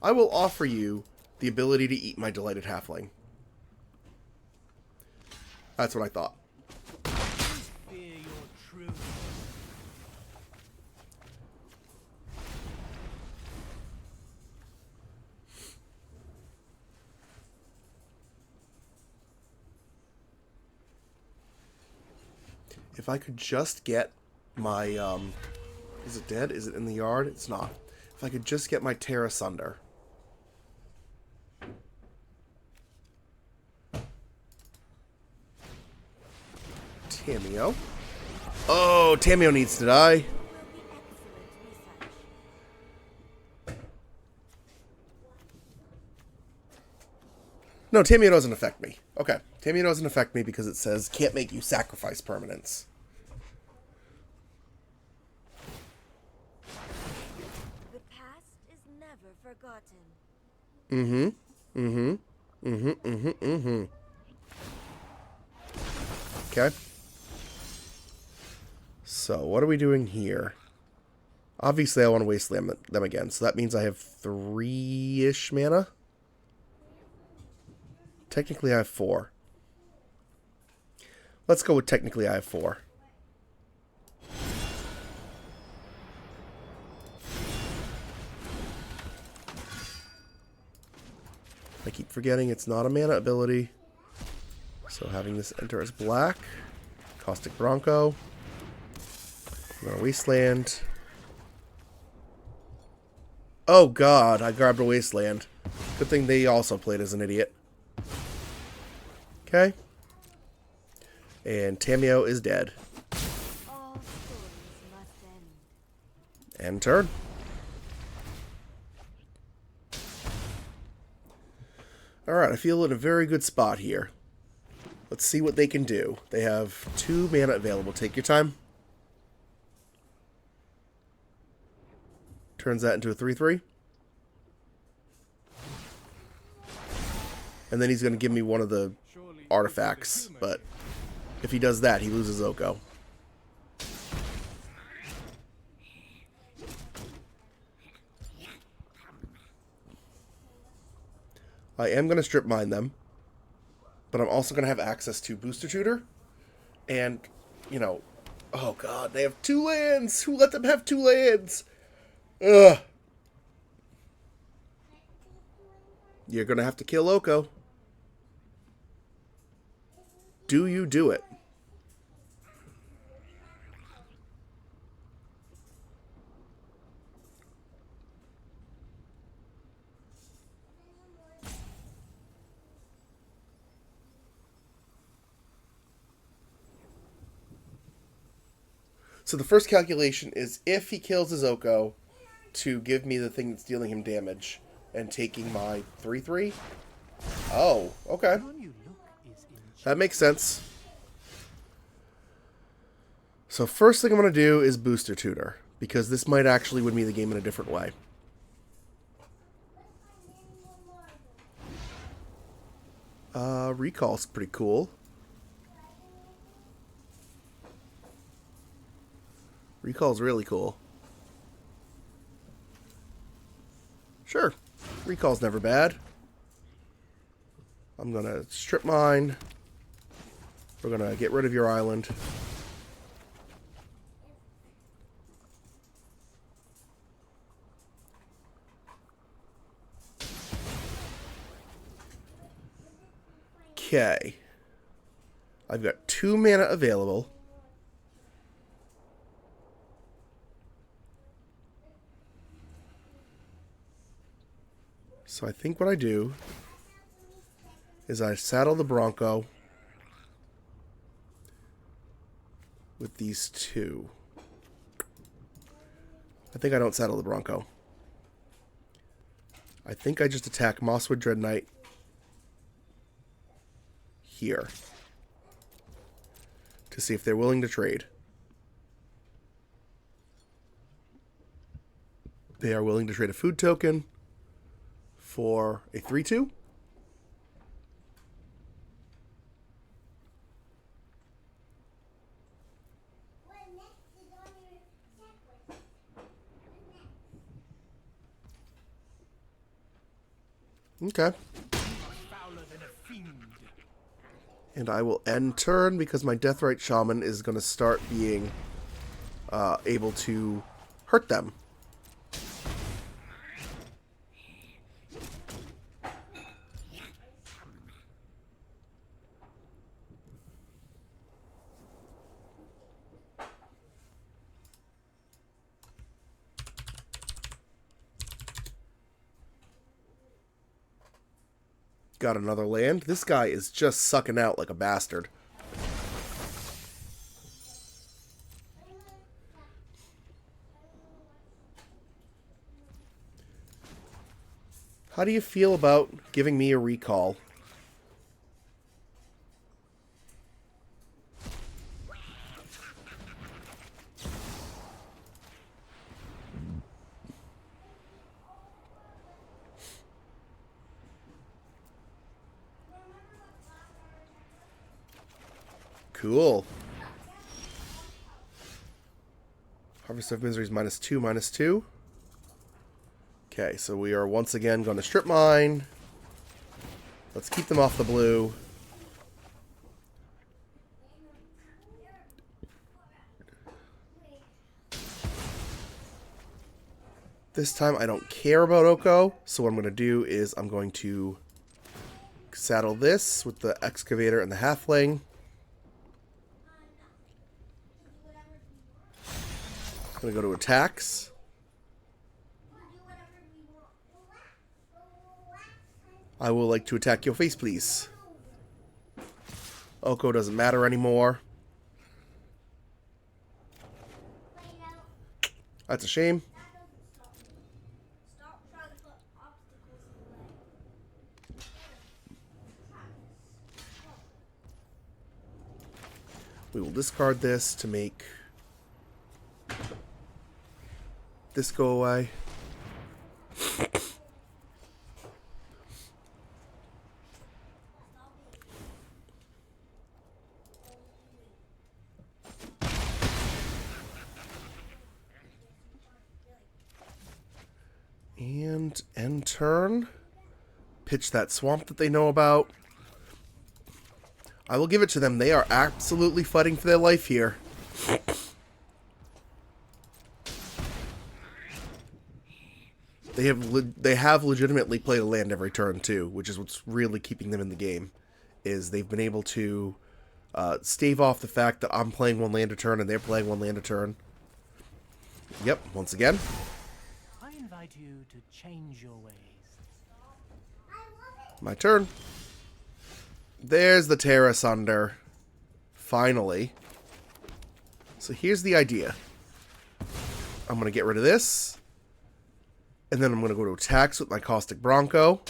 I will offer you the ability to eat my Delighted Halfling. That's what I thought. If I could just get my, is it dead? Is it in the yard? It's not. If I could just get my Terra Sunder. Tameo. Oh, Tameo needs to die. No, Tameo doesn't affect me. Okay, Tameo doesn't affect me because it says can't make you sacrifice permanents. The past is never forgotten. Okay. So, what are we doing here? Obviously, I want to wasteland them again, so that means I have 3-ish mana. Technically, I have 4. Let's go with technically I have 4. I keep forgetting it's not a mana ability. So having this enter as black. Caustic Bronco. I'm going to wasteland. Oh god, I grabbed a wasteland. Good thing they also played as an idiot. Okay. And Tameo is dead. All stories must end. End turn. Alright, I feel in a very good spot here. Let's see what they can do. They have 2 mana available. Take your time. Turns that into a 3/3. And then he's going to give me one of the artifacts. But if he does that, he loses Oko. I am going to strip mine them. But I'm also going to have access to Booster Tutor. And, you know... oh, God. They have 2 lands! Who let them have 2 lands? Ugh. You're going to have to kill Oko. Do you do it? So the first calculation is if he kills his Oko to give me the thing that's dealing him damage and taking my 3/3. Oh, okay. On you look, That makes sense. So first thing I'm going to do is Booster Tutor, because this might actually win me the game in a different way. Recall's pretty cool. Recall's really cool. Sure. Recall's never bad. I'm going to strip mine. We're going to get rid of your island. Okay. I've got 2 mana available. So I think what I do is I saddle the Bronco with these 2. I think I don't saddle the Bronco. I think I just attack Mosswood Dread Knight here to see if they're willing to trade. They are willing to trade a food token for a 3/2. Okay. And I will end turn because my Deathrite Shaman is going to start being able to hurt them. Got another land. This guy is just sucking out like a bastard. How do you feel about giving me a recall? Cool. Harvest of Misery is -2, -2. Okay, so we are once again going to strip mine. Let's keep them off the blue. This time I don't care about Oko, so what I'm going to do is I'm going to saddle this with the Excavator and the Halfling. I'm going to go to attacks. I will like to attack your face, please. Oko doesn't matter anymore. That's a shame. We will discard this to make this go away. And end turn. Pitch that swamp that they know about. I will give it to them. They are absolutely fighting for their life here. They have legitimately played a land every turn too, which is what's really keeping them in the game. Is they've been able to stave off the fact that I'm playing 1 land a turn and they're playing 1 land a turn. Yep, once again. I invite you to change your ways. My turn. There's the Terra Sunder. Finally. So here's the idea. I'm going to get rid of this. And then I'm going to go to attacks with my Caustic Bronco.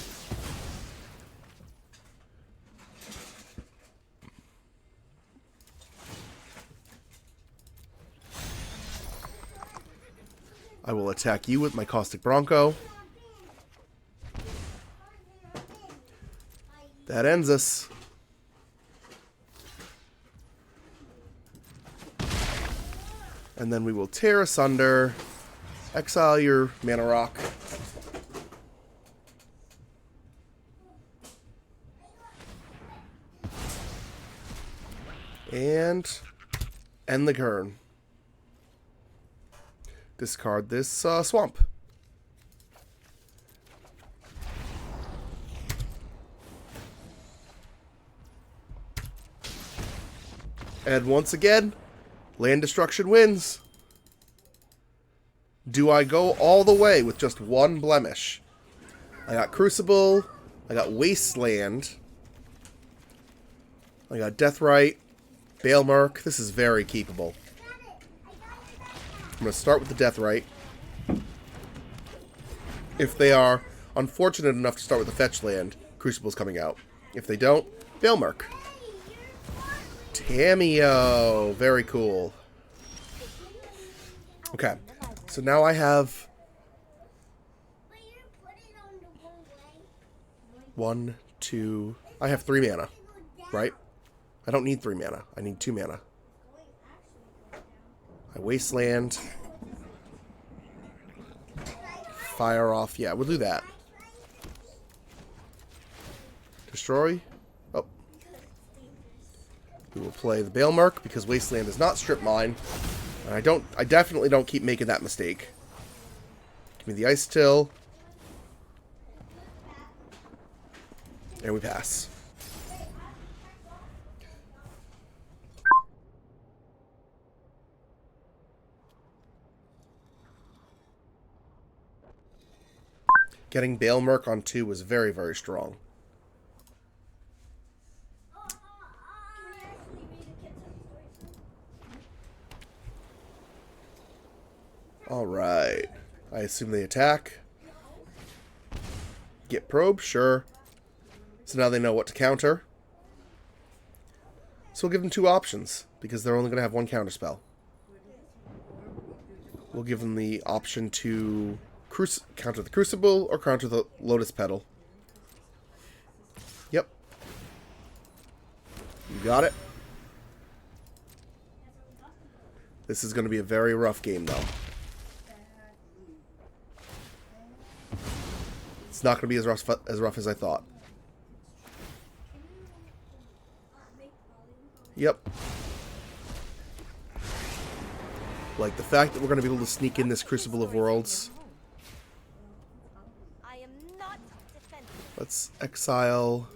I will attack you with my Caustic Bronco. That ends us. And then we will tear asunder, exile your mana rock, and end the turn. Discard this swamp. And once again, land destruction wins. Do I go all the way with just one blemish? I got Crucible, I got Wasteland, I got Deathrite, Baelmerk. This is very keepable. I'm going to start with the Deathrite. If they are unfortunate enough to start with the fetch land, Crucible's coming out. If they don't, Baelmerk. Tameo. Very cool. Okay. So now I have 1, 2. I have 3 mana. Right? I don't need 3 mana. I need 2 mana. I Wasteland. Fire off. Yeah, we'll do that. Destroy. Oh. We will play the Baelmerk because Wasteland is not strip mine. And I definitely don't keep making that mistake. Give me the Ice Till. And we pass. Getting Baelmerk on 2 was very, very strong. Alright. I assume they attack. Get probe, sure. So now they know what to counter. So we'll give them 2 options, because they're only going to have 1 counterspell. We'll give them the option to counter the Crucible or counter the Lotus Petal. Yep. You got it. This is going to be a very rough game, though. It's not going to be as rough as I thought. Yep. Like the fact that we're going to be able to sneak in this Crucible of Worlds. Let's exile.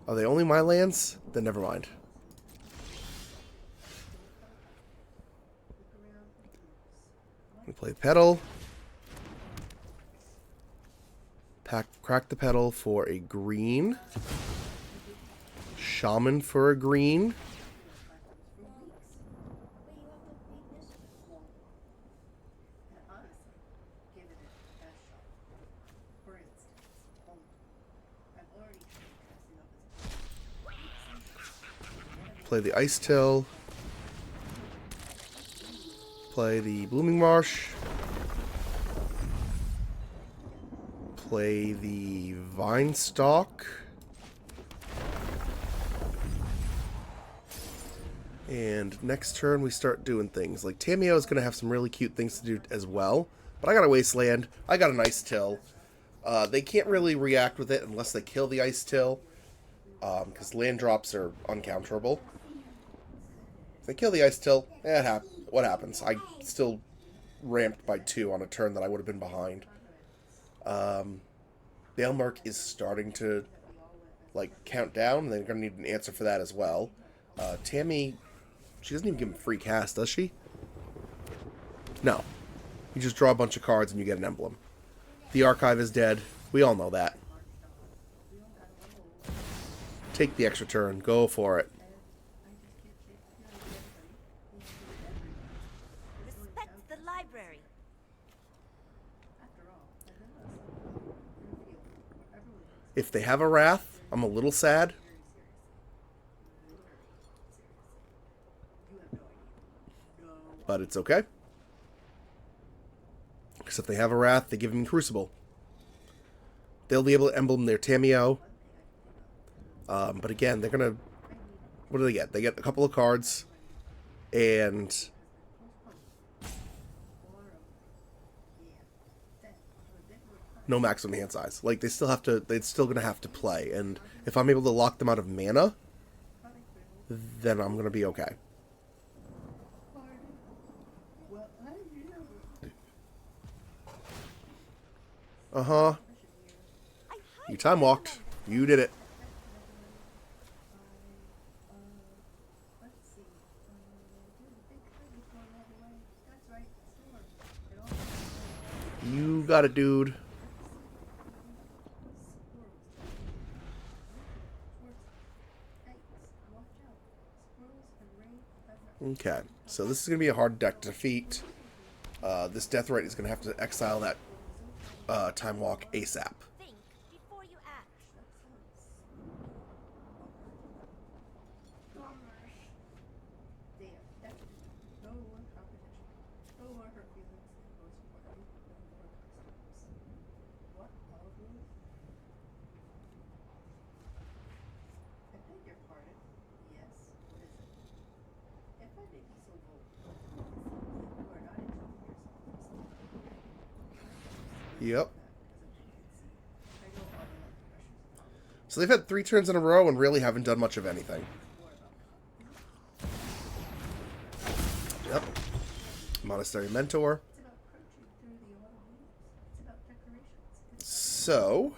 Are they only my lands? Then never mind. We play Petal. Crack the Petal for a green. Shaman for a green. Play the Ice Till. Play the Blooming Marsh. Play the Vine Stalk. And next turn we start doing things. Like Tameo is going to have some really cute things to do as well. But I got a Wasteland. I got an Ice Till. They can't really react with it unless they kill the Ice Till. Because land drops are uncounterable. If they kill the Ice Till, what happens? I still ramped by 2 on a turn that I would have been behind. Baelmerk is starting to count down, and they're going to need an answer for that as well. Tammy, she doesn't even give him free cast, does she? No. You just draw a bunch of cards and you get an emblem. The archive is dead. We all know that. Take the extra turn. Go for it. Respect the library. If they have a Wrath, I'm a little sad. But it's okay. Because if they have a Wrath, they give him Crucible. They'll be able to emblem their Tamiyo. But again, they're going to... What do they get? They get a couple of cards. And... no maximum hand size. Like, they still have to... They're still going to have to play. And if I'm able to lock them out of mana, then I'm going to be okay. Uh-huh. You time walked. You did it. You got it, dude. Okay, so this is going to be a hard deck to defeat. This Deathrite is going to have to exile that Time Walk ASAP. Think before you act. Yep. So they've had 3 turns in a row and really haven't done much of anything. Yep. Monastery Mentor. So,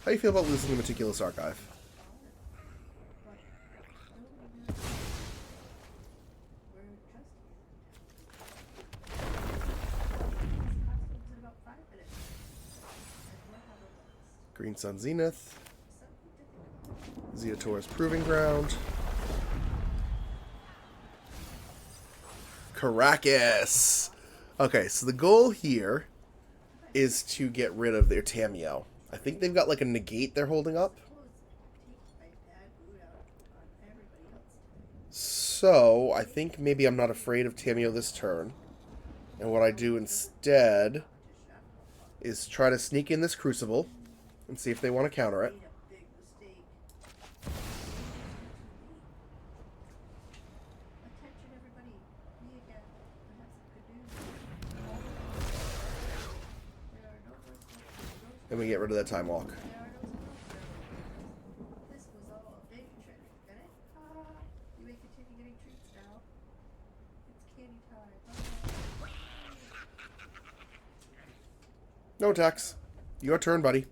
how do you feel about losing the Meticulous Archive? Green Sun Zenith. Zeotor's Proving Ground. Caracas! Okay, so the goal here is to get rid of their Tamiyo. I think they've got like a negate they're holding up. So, I think maybe I'm not afraid of Tamiyo this turn. And what I do instead is try to sneak in this Crucible and see if they want to counter it. And we get rid of that Time Walk. No attacks. Your turn, buddy.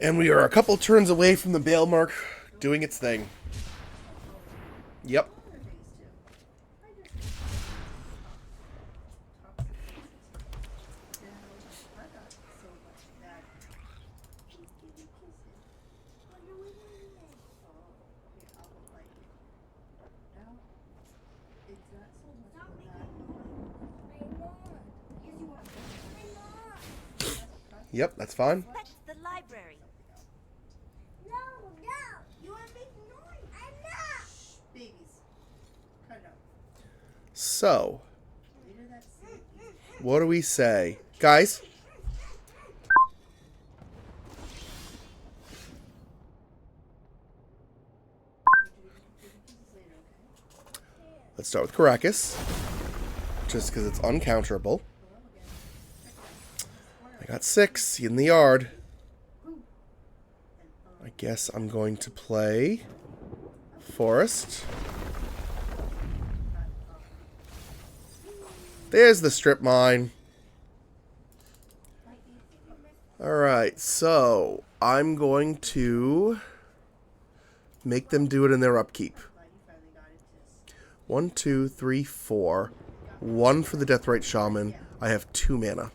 And we are a couple turns away from the Bale Mark doing its thing. Yep. Yep, that's fine. Fetch the library. No, you are making noise. I'm not. Babies, cut it out. So, what do we say? Guys? Let's start with Caracas. Just because it's uncounterable. I got 6 in the yard. I guess I'm going to play Forest. There's the strip mine. Alright, so I'm going to make them do it in their upkeep. 1, 2, 3, 4. 1 for the Deathrite Shaman. I have 2 mana.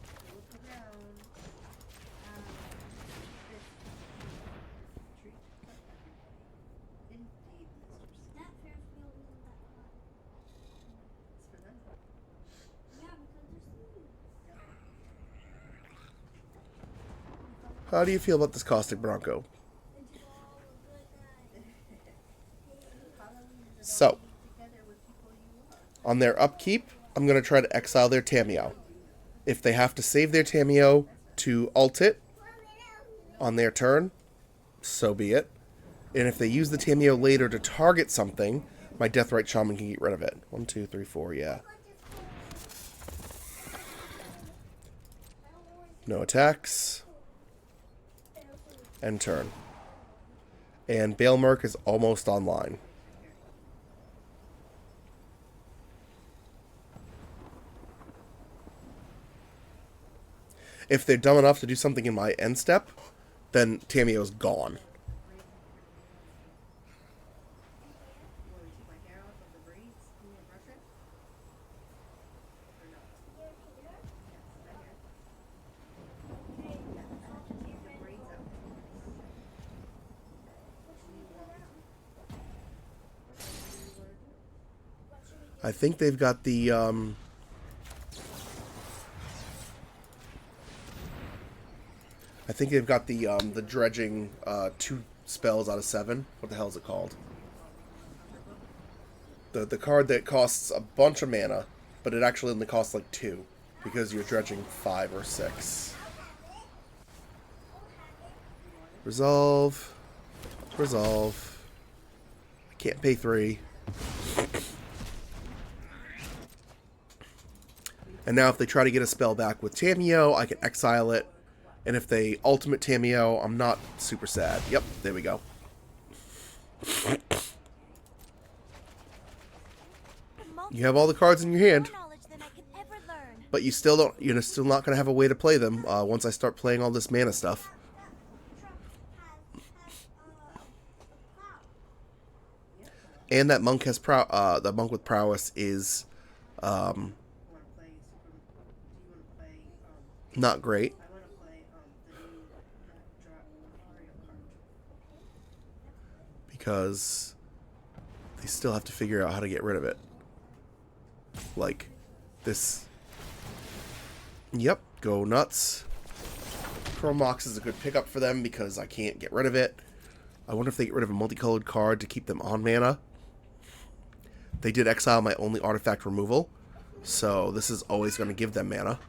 How do you feel about this Caustic Bronco? So, On their upkeep, I'm going to try to exile their Tamiyo. If they have to save their Tamiyo to ult it on their turn, so be it. And if they use the Tamiyo later to target something, my Deathrite Shaman can get rid of it. 1, 2, 3, 4, yeah. No attacks. End turn. And Baelmerk is almost online. If they're dumb enough to do something in my end step, then Tamiyo's gone. I think they've got the the dredging 2 spells out of 7. What the hell is it called? The card that costs a bunch of mana, but it actually only costs like 2 because you're dredging 5 or 6. Resolve. Resolve. I can't pay 3. And now if they try to get a spell back with Tamiyo, I can exile it. And if they ultimate Tamiyo, I'm not super sad. Yep, there we go. You have all the cards in your hand, but you still don't. You're still not going to have a way to play them once I start playing all this mana stuff. And that monk has the monk with prowess is not great. Because they still have to figure out how to get rid of it. Like this. Yep, go nuts. Chromox is a good pickup for them because I can't get rid of it. I wonder if they get rid of a multicolored card to keep them on mana. They did exile my only artifact removal, so this is always going to give them mana.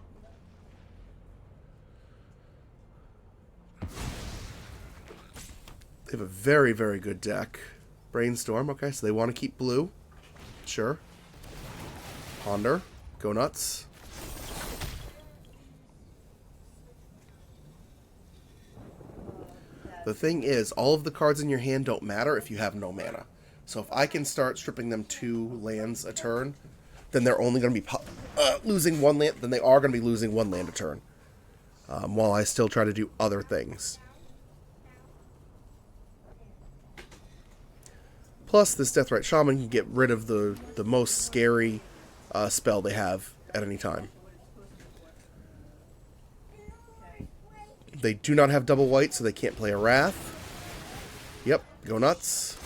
They have a very, very good deck. Brainstorm, okay, so they want to keep blue. Sure. Ponder, go nuts. The thing is, all of the cards in your hand don't matter if you have no mana. So if I can start stripping them 2 lands a turn, then they're only going to be losing 1 land. Then they are going to be losing 1 land a turn, while I still try to do other things. Plus, this Deathrite Shaman can get rid of the most scary spell they have at any time. They do not have double white, so they can't play a Wrath. Yep, go nuts.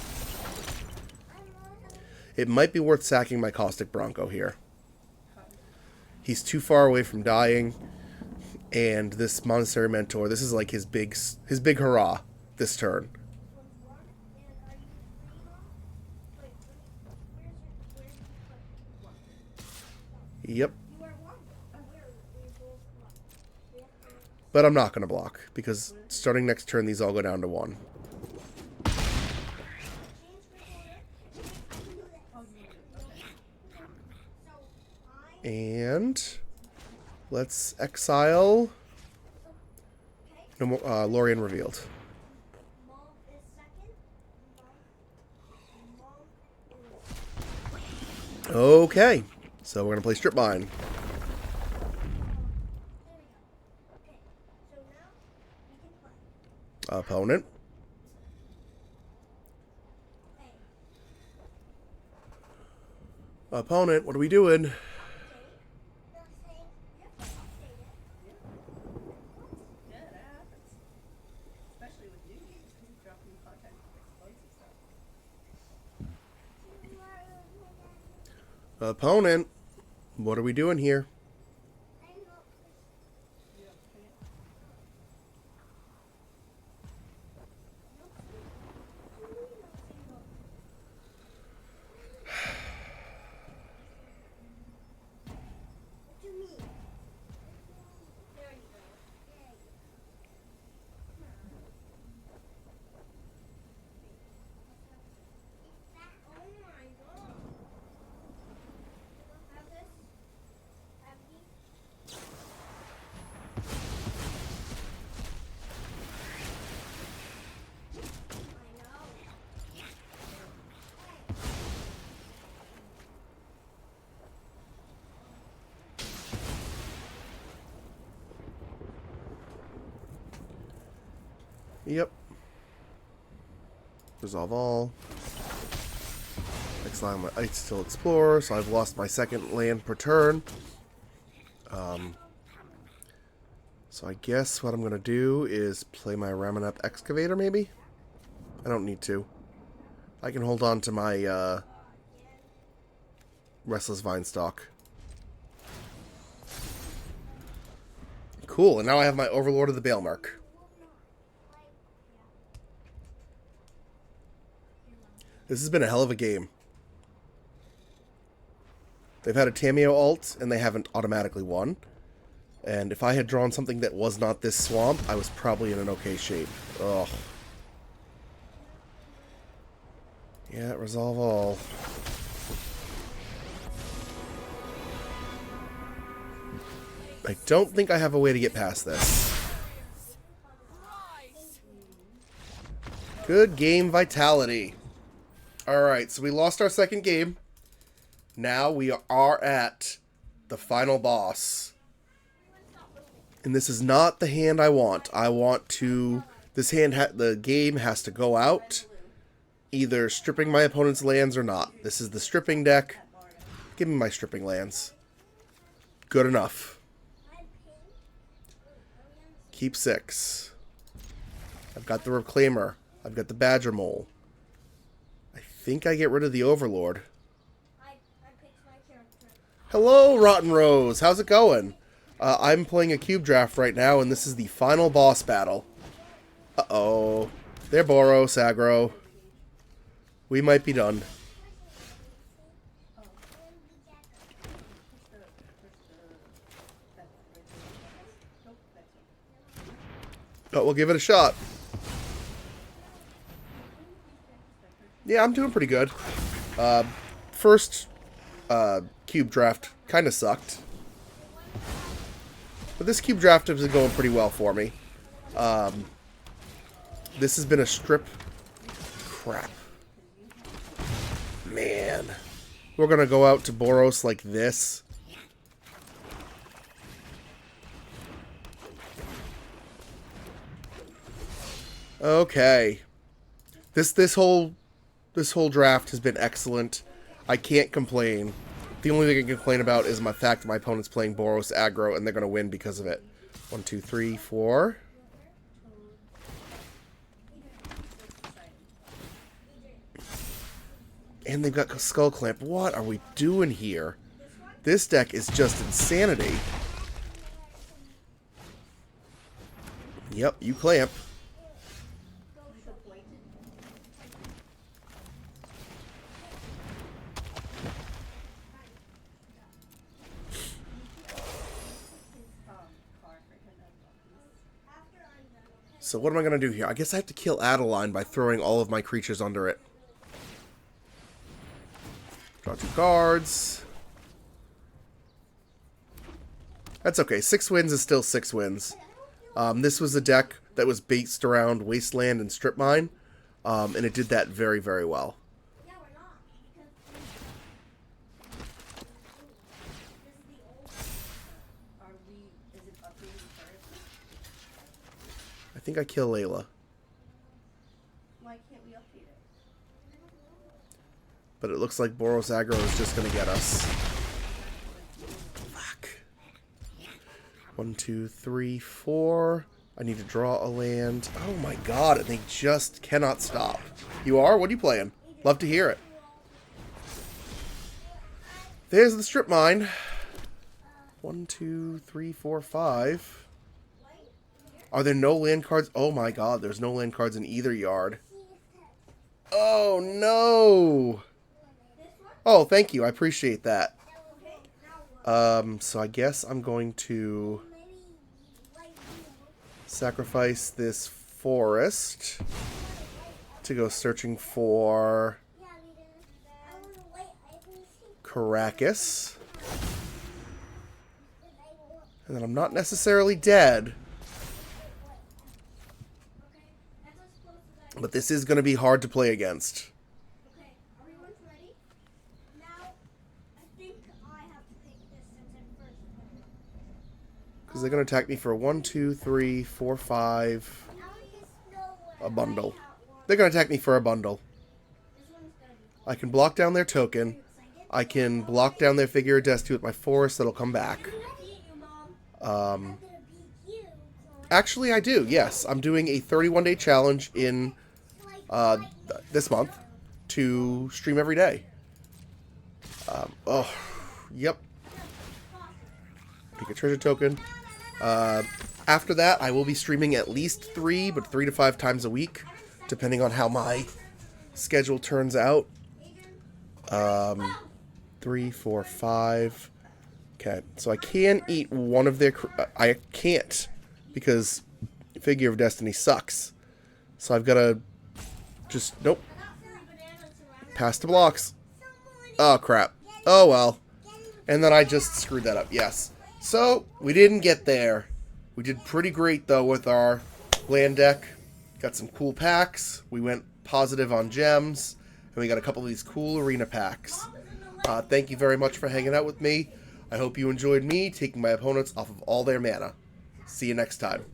It might be worth sacking my Caustic Bronco here. He's too far away from dying, and this Monastery Mentor, this is like his big hurrah this turn. Yep. But I'm not going to block, because starting next turn, these all go down to 1. And let's exile. No more Lorien Revealed. Okay, so we're going to play Strip Mine. Opponent. Opponent, what are we doing? Opponent, what are we doing here? Yep. Resolve all. Next line, my Ice Still Explorer, so I've lost my second land per turn. So I guess what I'm going to do is play my Ramanap Excavator, maybe? I don't need to. I can hold on to my Restless Vinestalk. Cool, and now I have my Overlord of the Balemark. This has been a hell of a game. They've had a Tameo ult, and they haven't automatically won. And if I had drawn something that was not this swamp, I was probably in an okay shape. Ugh. Yeah, resolve all. I don't think I have a way to get past this. Good game vitality. Alright, so we lost our second game. Now we are at the final boss. And this is not the hand I want. I want to... This hand, the game has to go out, either stripping my opponent's lands or not. This is the stripping deck. Give me my stripping lands. Good enough. Keep 6. I've got the Reclaimer. I've got the Badger Mole. I think I get rid of the Overlord. Hello, Rotten Rose. How's it going? I'm playing a cube draft right now, and this is the final boss battle. Uh-oh. They're Boros, aggro. We might be done. But we'll give it a shot. Yeah, I'm doing pretty good. First cube draft kind of sucked. But this cube draft has been going pretty well for me. This has been a strip. Crap. Man. We're going to go out to Boros like this. Okay. This whole draft has been excellent. I can't complain. The only thing I can complain about is my fact that my opponent's playing Boros aggro and they're going to win because of it. 1, 2, 3, 4. And they've got Skull Clamp. What are we doing here? This deck is just insanity. Yep, you clamp. So what am I going to do here? I guess I have to kill Adeline by throwing all of my creatures under it. Draw 2 cards. That's okay. 6 wins is still 6 wins. This was a deck that was based around Wasteland and Strip Mine, and it did that very, very well. I think I kill Layla. Why can't we update it? But it looks like Boros aggro is just going to get us. Fuck. 1, 2, 3, 4. I need to draw a land. Oh my god, and they just cannot stop. You are? What are you playing? Love to hear it. There's the strip mine. 1, 2, 3, 4, 5. Are there no land cards? Oh my god, there's no land cards in either yard. Oh no! Oh, thank you. I appreciate that. So I guess I'm going to sacrifice this forest to go searching for Caracas. And then I'm not necessarily dead. But this is going to be hard to play against. Okay, everyone's ready? Now, I think I have to pick this since I'm first. Because they're going to attack me for 1, 2, 3, 4, 5. a bundle. They're going to attack me for a bundle. I can block down their token. I can block down their Figure of Destiny with my Force. That'll come back. Actually, I do. Yes, I'm doing a 31-day challenge in this month to stream every day. Oh, yep. Pick a treasure token. After that, I will be streaming at least 3 to 5 times a week, depending on how my schedule turns out. 3, 4, 5. Okay, so I can eat one of their... I can't, because Figure of Destiny sucks. So I've got to just... Nope. Pass the blocks. Oh, crap. Oh, well. And then I just screwed that up. Yes. So, we didn't get there. We did pretty great, though, with our land deck. Got some cool packs. We went positive on gems. And we got a couple of these cool arena packs. Thank you very much for hanging out with me. I hope you enjoyed me taking my opponents off of all their mana. See you next time.